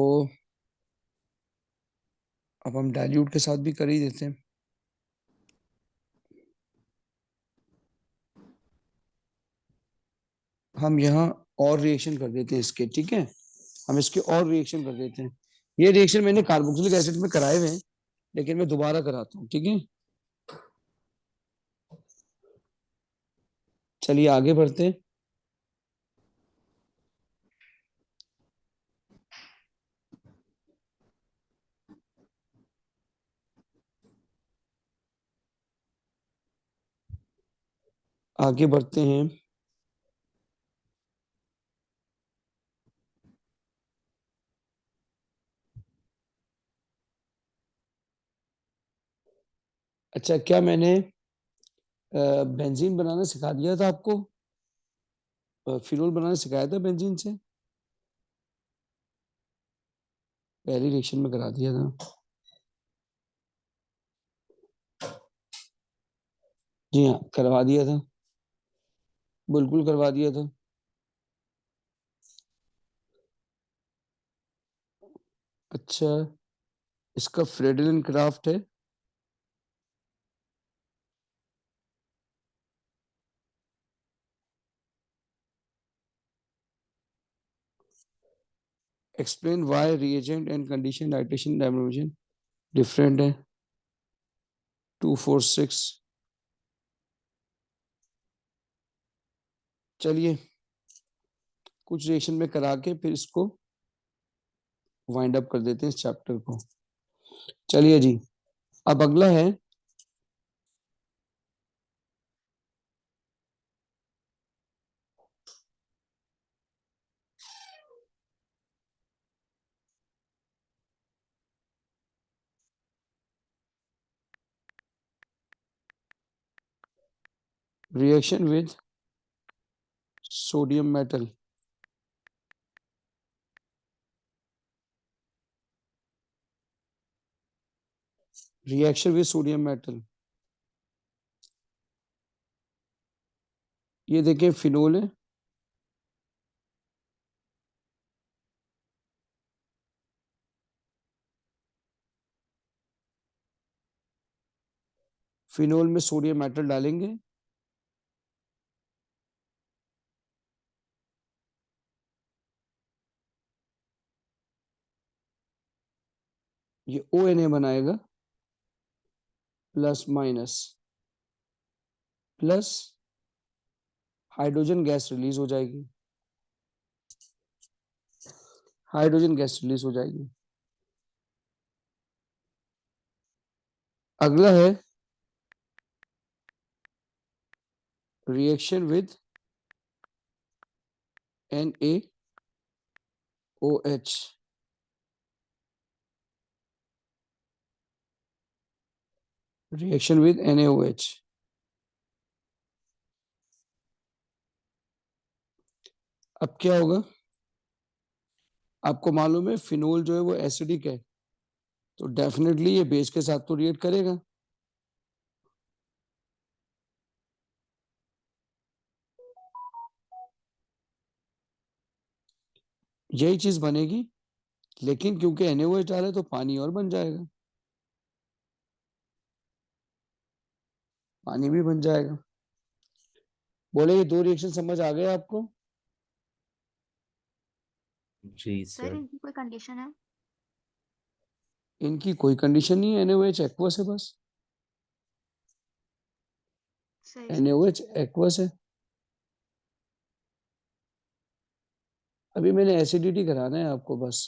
अब हम डाइल्यूट के साथ भी कर ही देते हैं। हम यहाँ और रिएक्शन कर देते हैं इसके, ठीक है? हम इसके और रिएक्शन कर देते हैं। ये रिएक्शन मैंने कार्बोक्सिलिक एसिड में कराए हुए हैं, लेकिन मैं दोबारा कराता हूँ, ठीक है? चलिए आगे बढ़ते हैं। आगे बढ़ते हैं। अच्छा, क्या मैंने बेंजीन बनाना सिखा दिया था आपको? फिनोल बनाना सिखाया था बेंजीन से? पहली रिएक्शन में करा दिया था। जी हाँ, करवा दिया था, बिल्कुल करवा दिया था। अच्छा, इसका फ्रेडलिन क्राफ्ट है। Explain why reagent and condition nitration dimension different है। 246। चलिए, कुछ रिएक्शन में करा के फिर इसको वाइंड अप कर देते हैं इस चैप्टर को। चलिए जी, अब अगला है reaction with sodium metal. Reaction with sodium metal. ये देखिए फिनोल है, फिनोल में सोडियम मेटल डालेंगे, ये ONA बनाएगा, plus minus, plus hydrogen gas release हो जाएगी, हाइड्रोजन गैस रिलीज हो जाएगी। अगला है reaction with NaOH। Reaction with NaOH। अब क्या होगा? आपको मालूम है फिनोल जो है वो एसिडिक है, तो डेफिनेटली ये बेस के साथ तो रिएक्ट करेगा। यही चीज बनेगी, लेकिन क्योंकि NaOH डाले तो पानी और बन जाएगा, पानी भी बन जाएगा। बोले ये दो रिएक्शन समझ आ गए आपको? जी सर सर। इनकी कोई कंडीशन है? इनकी कोई कंडीशन नहीं है, NaOH एक्वस है बस। सही सर। NaOH एक्वस है। अभी मैंने एसिडिटी कराना है आपको बस,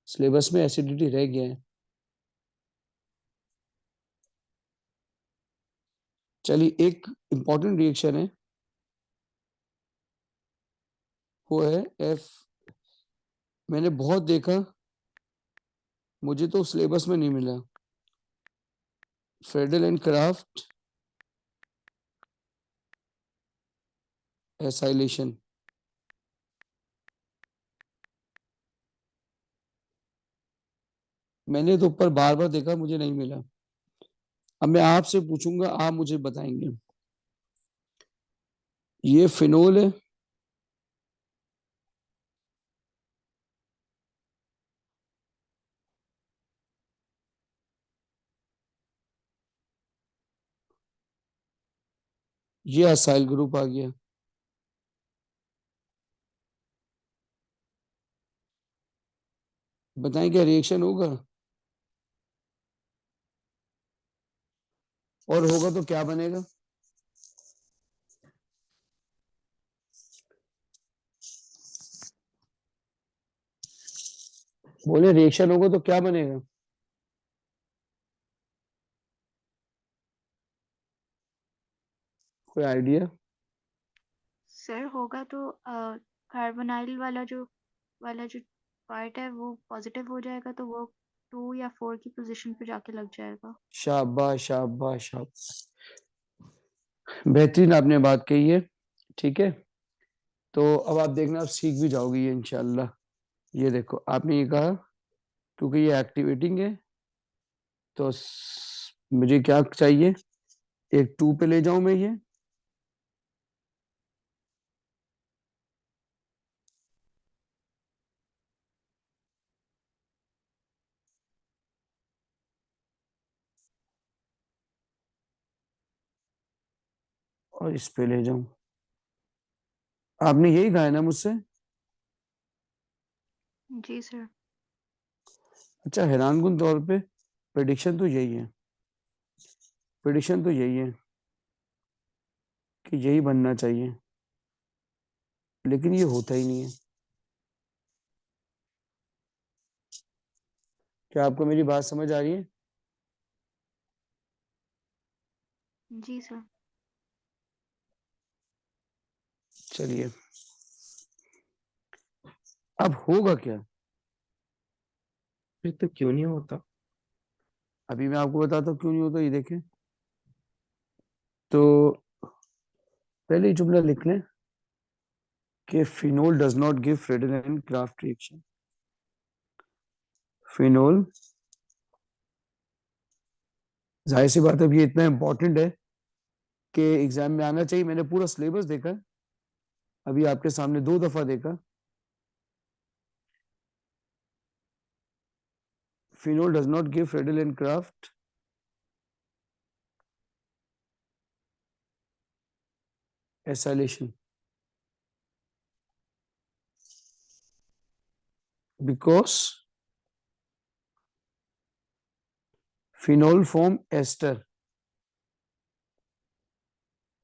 सिलेबस में एसिडिटी रह गया है। चलिए, एक इंपॉर्टेंट रिएक्शन है, वो है F। मैंने बहुत देखा, मुझे तो सिलेबस में नहीं मिला। Friedel and Crafts acylation. मैंने तो ऊपर बार बार देखा, मुझे नहीं मिला। अब मैं आपसे पूछूंगा, आप मुझे बताएंगे। ये फिनोल है, ये असाइल ग्रुप आ गया। बताएं क्या रिएक्शन होगा? और होगा तो क्या बनेगा? बोले रिएक्शन होगा तो क्या बनेगा? कोई आइडिया? सर होगा तो कार्बोनाइल वाला जो पार्ट है वो पॉजिटिव हो जाएगा, तो वो 2 या 4 की पोजीशन पे जाके लग जाएगा। शाबाश शाबाश शाबाश, बेहतरीन आपने बात कही है। ठीक है, तो अब आप देखना, आप सीख भी जाओगे ये इंशाल्लाह। ये देखो आपने ये कहा, क्योंकि ये एक्टिवेटिंग है तो मुझे क्या चाहिए, एक 2 पे ले जाऊं मैं ये, और इस पे ले जाऊं। आपने यही कहा है ना मुझसे? जी सर। अच्छा, हैरानकुन तौर पे प्रेडिक्शन तो यही है, प्रेडिक्शन तो यही है कि यही बनना चाहिए, लेकिन ये होता ही नहीं है। क्या आपको मेरी बात समझ आ रही है? जी सर। चलिए, अब होगा क्या? फिर तो क्यों नहीं होता? अभी मैं आपको बताता हूँ क्यों नहीं होता, ये देखें। तो पहले ही जुमला लिख लें कि phenol does not give Friedel crafts reaction. Phenol, जाहिर सी बात है, अब ये इतना इंपॉर्टेंट है कि एग्जाम में आना चाहिए। मैंने पूरा सिलेबस देखा, अभी आपके सामने 2 दफा देखा। Phenol does not give Friedel and craft acylation because phenol form ester।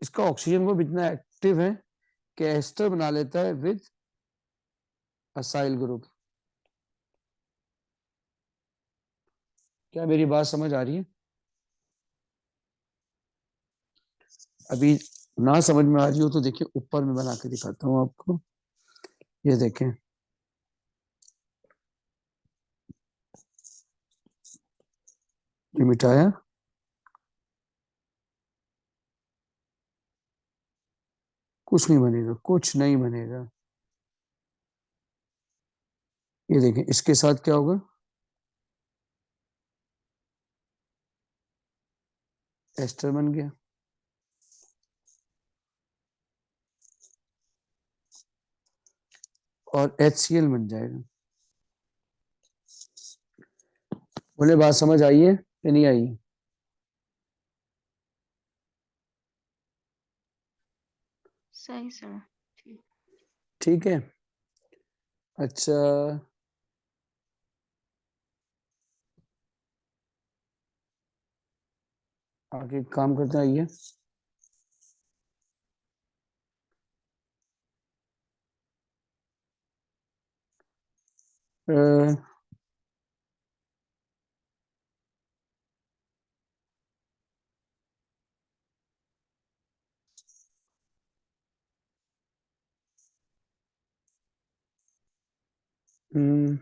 इसका ऑक्सीजन ग्रुप इतना एक्टिव है कि एस्टर बना लेता है विद असाइल ग्रुप। क्या मेरी बात समझ आ रही है? अभी ना समझ में आ रही हो तो देखिए, ऊपर में बना के दिखाता हूँ आपको। ये देखें, ये मिटाया, कुछ नहीं बनेगा, कुछ नहीं बनेगा। ये देखें, इसके साथ क्या होगा, एस्टर बन गया, और HCl बन जाएगा। बोले बात समझ आई है या नहीं आई? सही सर। ठीक। ठीक है, अच्छा, आगे काम करते हैं, आइए। अ, हम्म,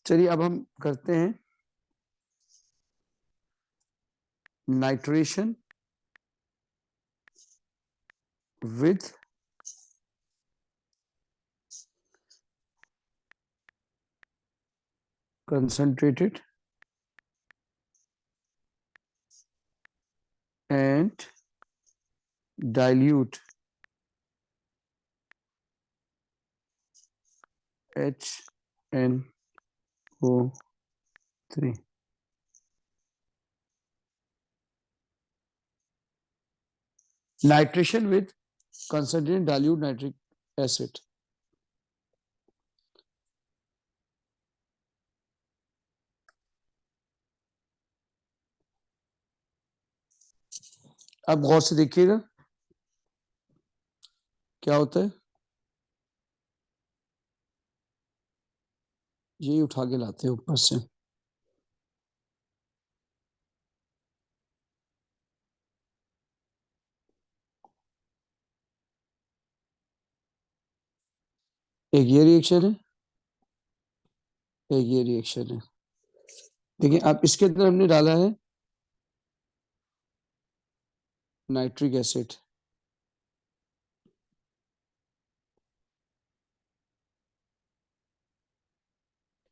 चलिए अब हम करते हैं nitration with concentrated and dilute HNO3। Nitration with concentrated dilute nitric acid। अब गौर से देखिएगा क्या होता है, यही उठा के लाते हैं ऊपर से। एक ये रिएक्शन है, एक ये रिएक्शन है। देखिए अब इसके अंदर हमने डाला है नाइट्रिक एसिड,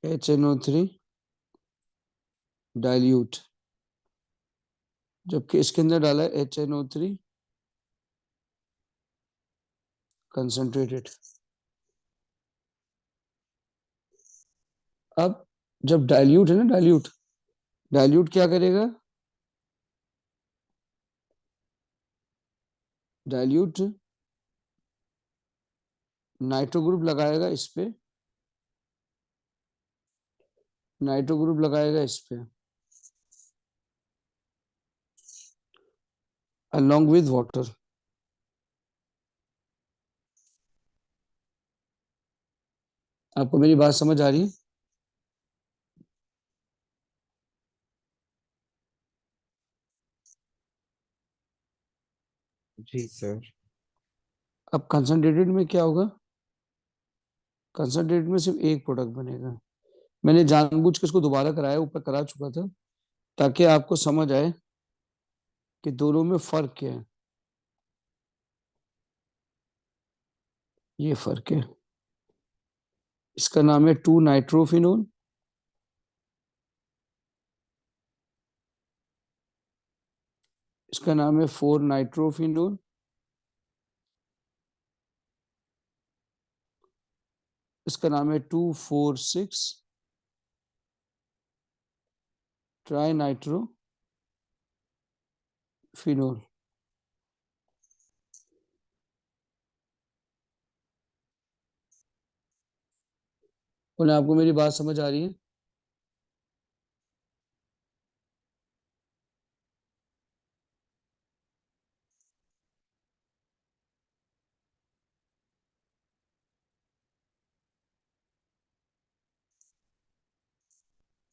HNO3 डाइल्यूट, जबकि इसके अंदर डाला है HNO3 कंसंट्रेटेड। अब जब डाइल्यूट है ना, डाइल्यूट, डाइल्यूट क्या करेगा, डाइल्यूट नाइट्रो ग्रुप लगाएगा इस पे, नाइट्रो ग्रुप लगाएगा इस पे along with water। आपको मेरी बात समझ आ रही है? जी सर। अब कंसंट्रेटेड में क्या होगा, कंसंट्रेटेड में सिर्फ एक प्रोडक्ट बनेगा। मैंने जानबूझ के इसको दोबारा कराया, ऊपर करा चुका था, ताकि आपको समझ आए कि दोनों में फर्क क्या है। ये फर्क है, इसका नाम है 2 नाइट्रोफिनोल, इसका नाम है 4 नाइट्रोफिनोल, इसका नाम है 2,4,6 ट्राई नाइट्रोफिनोल। बोले आपको मेरी बात समझ आ रही है?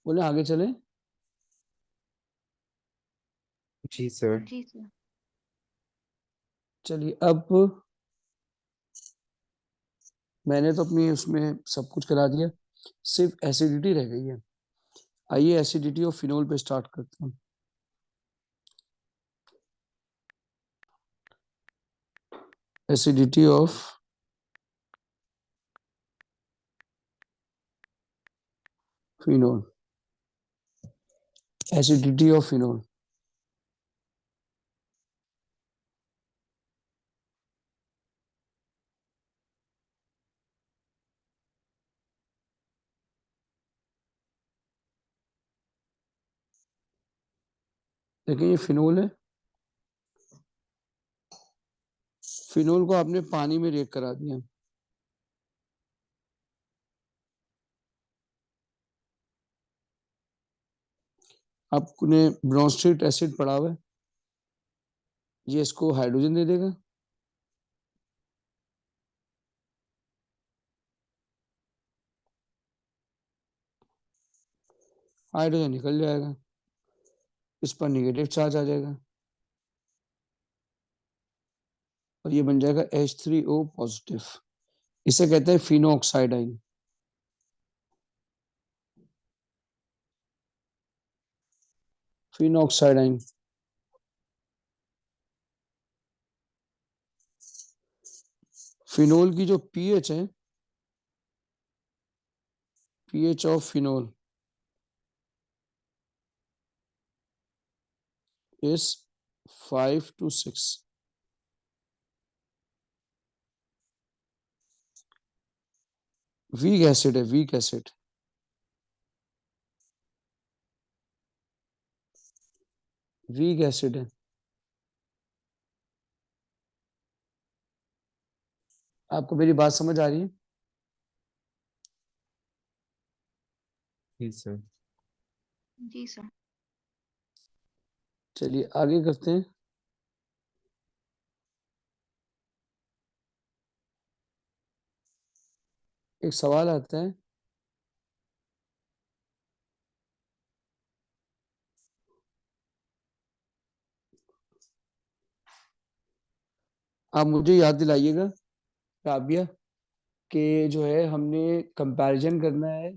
बोले आगे चले? जी सर। जी सर। चलिए अब मैंने तो अपनी उसमें सब कुछ करा दिया, सिर्फ एसिडिटी रह गई है। आइए एसिडिटी ऑफ फिनोल पे स्टार्ट करते हैं। Acidity of phenol, acidity of phenol. देखिए ये फिनोल है, फिनोल को आपने पानी में रिएक्ट करा दिया, आपने ब्रोंस्टेट एसिड पड़ा हुआ है, ये इसको हाइड्रोजन दे देगा, हाइड्रोजन निकल जाएगा, इस पर निगेटिव चार्ज आ जाएगा और ये बन जाएगा H3O पॉजिटिव। इसे कहते हैं फिनोक्साइडाइन। फिनोक्साइडाइन, फिनोल की जो पीएच है, pH of phenol is 5 to 6। Weak acid है, वीक एसिड, वीक एसिड है। आपको मेरी बात समझ आ रही है? जी सर। जी सर। चलिए आगे करते हैं। एक सवाल आता है, आप मुझे याद दिलाइएगा, राबिया कि जो है हमने कंपैरिजन करना है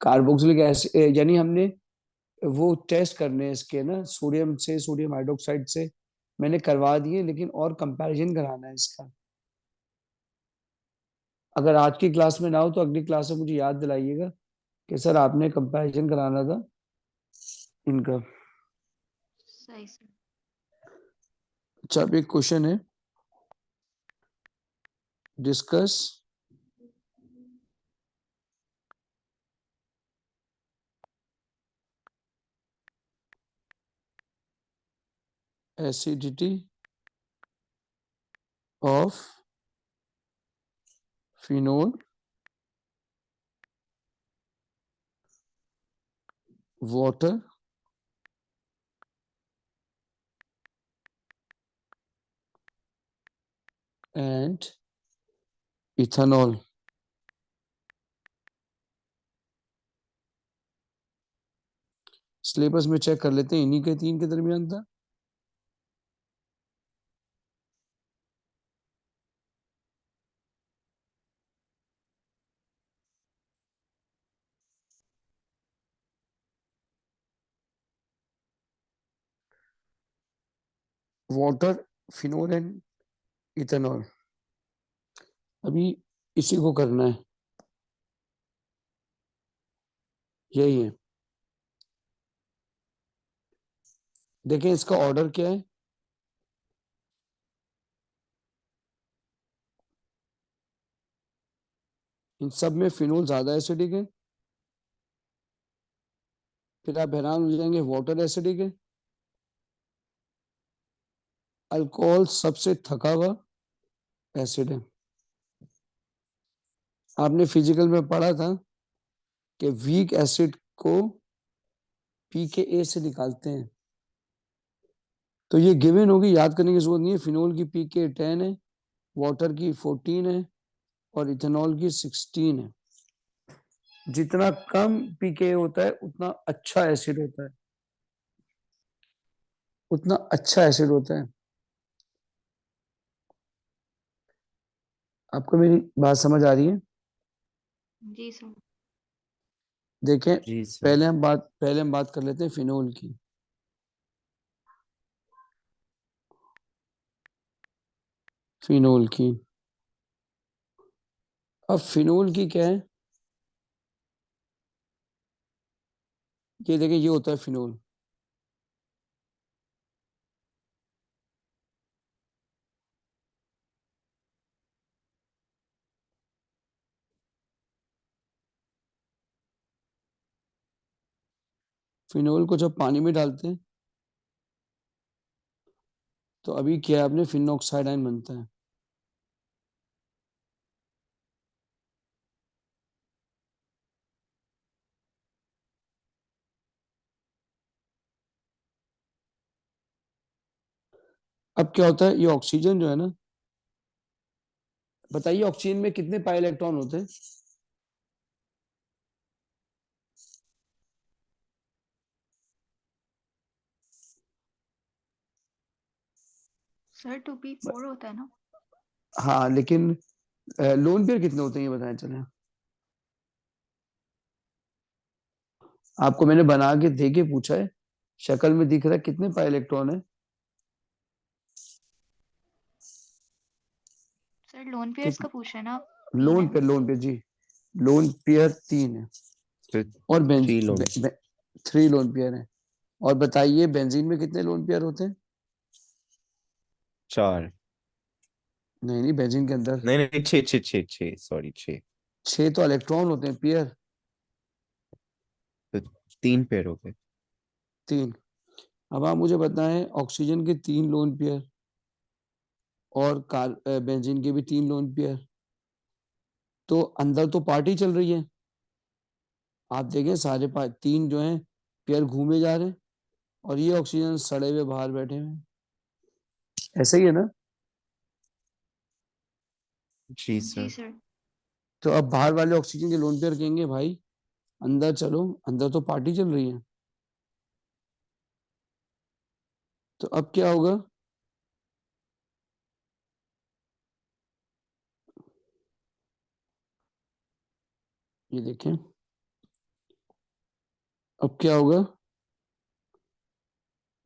कार्बोक्सिलिक एसिड, यानी हमने वो टेस्ट करने हैं इसके ना, सोडियम से, सोडियम हाइड्रोक्साइड से मैंने करवा दिए, लेकिन और कंपैरिजन कराना है इसका। अगर आज की क्लास में ना हो तो अगली क्लास में मुझे याद दिलाइएगा कि सर आपने कंपैरिजन कराना था इनका। सही सर। अच्छा, अब एक क्वेश्चन है, discuss acidity of phenol water and ethanol. Syllabus में चेक कर लेते हैं, इन्हीं के तीन के दरमियान था। वाटर, फिनोल एंड इथेनॉल, अभी इसी को करना है, यही है। देखें इसका ऑर्डर क्या है, इन सब में फिनोल ज्यादा एसिडिक है, फिर आप हैरान हो जाएंगे वाटर एसिडिक है, अल्कोहल सबसे थका हुआ एसिड है। आपने फिजिकल में पढ़ा था कि वीक एसिड को pKa से निकालते हैं, तो ये गिवन होगी, याद करने की जरूरत नहीं है। फिनोल की pKa 10 है, वाटर की 14 है और इथेनॉल की 16 है। जितना कम pKa होता है उतना अच्छा एसिड होता है, उतना अच्छा एसिड होता है। आपको मेरी बात समझ आ रही है? जी सर। देखें, जी सर। पहले हम बात कर लेते हैं फिनोल की। फिनोल की, अब फिनोल की क्या है, ये देखें, ये होता है फिनोल। फिनोल को जब पानी में डालते हैं तो अभी क्या है, अपने फिनोक्साइड आयन बनता है। अब क्या होता है, ये ऑक्सीजन जो है ना, बताइए ऑक्सीजन में कितने पाई इलेक्ट्रॉन होते हैं? सर 2p4 होता है ना? हाँ, लेकिन लोन पेयर कितने होते हैं ये बताएं चले। आपको मैंने बना के दे के पूछा है, शक्ल में दिख रहा है कितने पाई इलेक्ट्रॉन है? सर लोन पेयर्स का पूछ रहे हैं ना? लोन है पेयर, लोन पेयर जी, लोन पेयर 3 है तो और थ्री लोन। 3 लोन पेयर है। और बताइए बेंजीन में कितने लोन पेयर होते हैं? 4। नहीं नहीं, बेंजीन के अंदर नहीं नहीं, 6 सॉरी 6। 6 तो इलेक्ट्रॉन होते हैं, पेयर तो 3 पेयर हो गए। 3। अब आप मुझे बताएं, ऑक्सीजन के 3 लोन पेयर और बेंजीन के भी 3 लोन पेयर, तो अंदर तो पार्टी चल रही है। आप देखें सारे 3 जो हैं पेयर घूमे जा रहे हैं और ये ऑक्सीजन सड़े हुए बाहर बैठे हुए हैं। ऐसा ही है ना? जी जी सर। सर। तो अब बाहर वाले ऑक्सीजन के लोन पेयर कहेंगे भाई अंदर चलो, अंदर तो पार्टी चल रही है। तो अब क्या होगा, ये देखें, अब क्या होगा,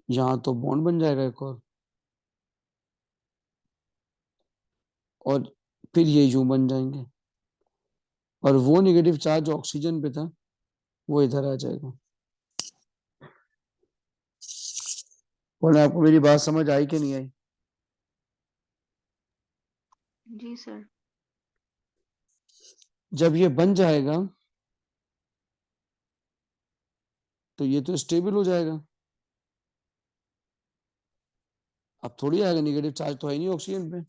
यहां तो बॉन्ड बन जाएगा एक और फिर ये यूं बन जाएंगे, और वो नेगेटिव चार्ज ऑक्सीजन पे था वो इधर आ जाएगा। बोले आपको मेरी बात समझ आई कि नहीं आई? जी सर। जब ये बन जाएगा तो ये तो स्टेबल हो जाएगा। अब थोड़ी आएगा, नेगेटिव चार्ज तो है नहीं ऑक्सीजन पे,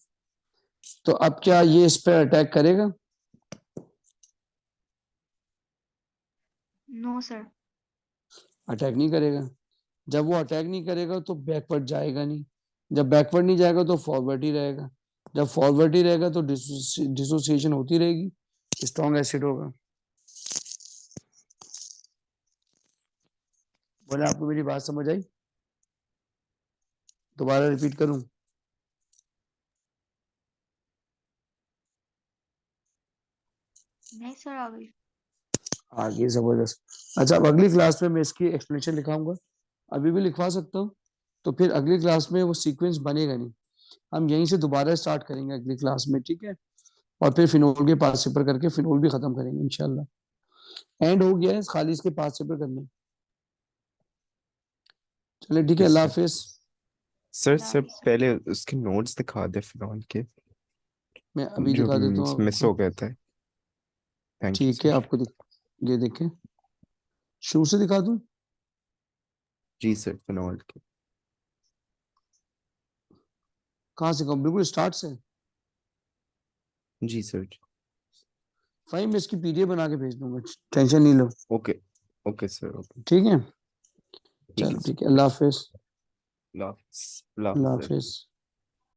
तो अब क्या ये इस पर अटैक करेगा? No sir. अटैक नहीं करेगा। जब वो अटैक नहीं करेगा तो बैकवर्ड जाएगा नहीं, जब बैकवर्ड नहीं जाएगा तो फॉरवर्ड ही रहेगा, जब फॉरवर्ड ही रहेगा तो डिसोसिएशन होती रहेगी, स्ट्रॉन्ग एसिड होगा। बोले आपको मेरी बात समझ आई? दोबारा रिपीट करूं? नहीं सर, आ गई। आगे जबरदस्त। अच्छा, अब अगली क्लास में मैं इसकी एक्सप्लेनेशन लिखाऊंगा, अभी भी लिखवा सकता हूँ, तो फिर अगली क्लास में वो सीक्वेंस बनेगा नहीं, हम यहीं से दोबारा स्टार्ट करेंगे अगली क्लास में, ठीक है? और फिर फिनोल के पार्टिसिपल करके फिनोल भी खत्म करेंगे इंशाल्लाह। एंड हो गया है, खाली इसके पार्टिसिपल करने। चलिए ठीक है, Yes, अल्लाह sir. हाफिज। सर अल्लाह सर हाफिज़ सर। पहले उसके नोट्स दिखा दे फिलहाल के, मैं अभी जो दिखा देता हूँ मिस आपको, हो गया था। थैंक यू ठीक है? सर। आपको ये देखें, शुरू से दिखा दूं? जी सर, फिनॉल के। कहाँ से कहूँ, बिल्कुल स्टार्ट से? जी सर। फाइन, मैं इसकी पीडीएफ बना के भेज दूंगा, टेंशन नहीं लो, ओके ओके सर, ओके। ठीक है? ठीक चलो है सर। ठीक है, अल्लाह हाफिज। अल्लाह हाफिज़। अल्लाह अल्लाह हाफिज़। हाफिज।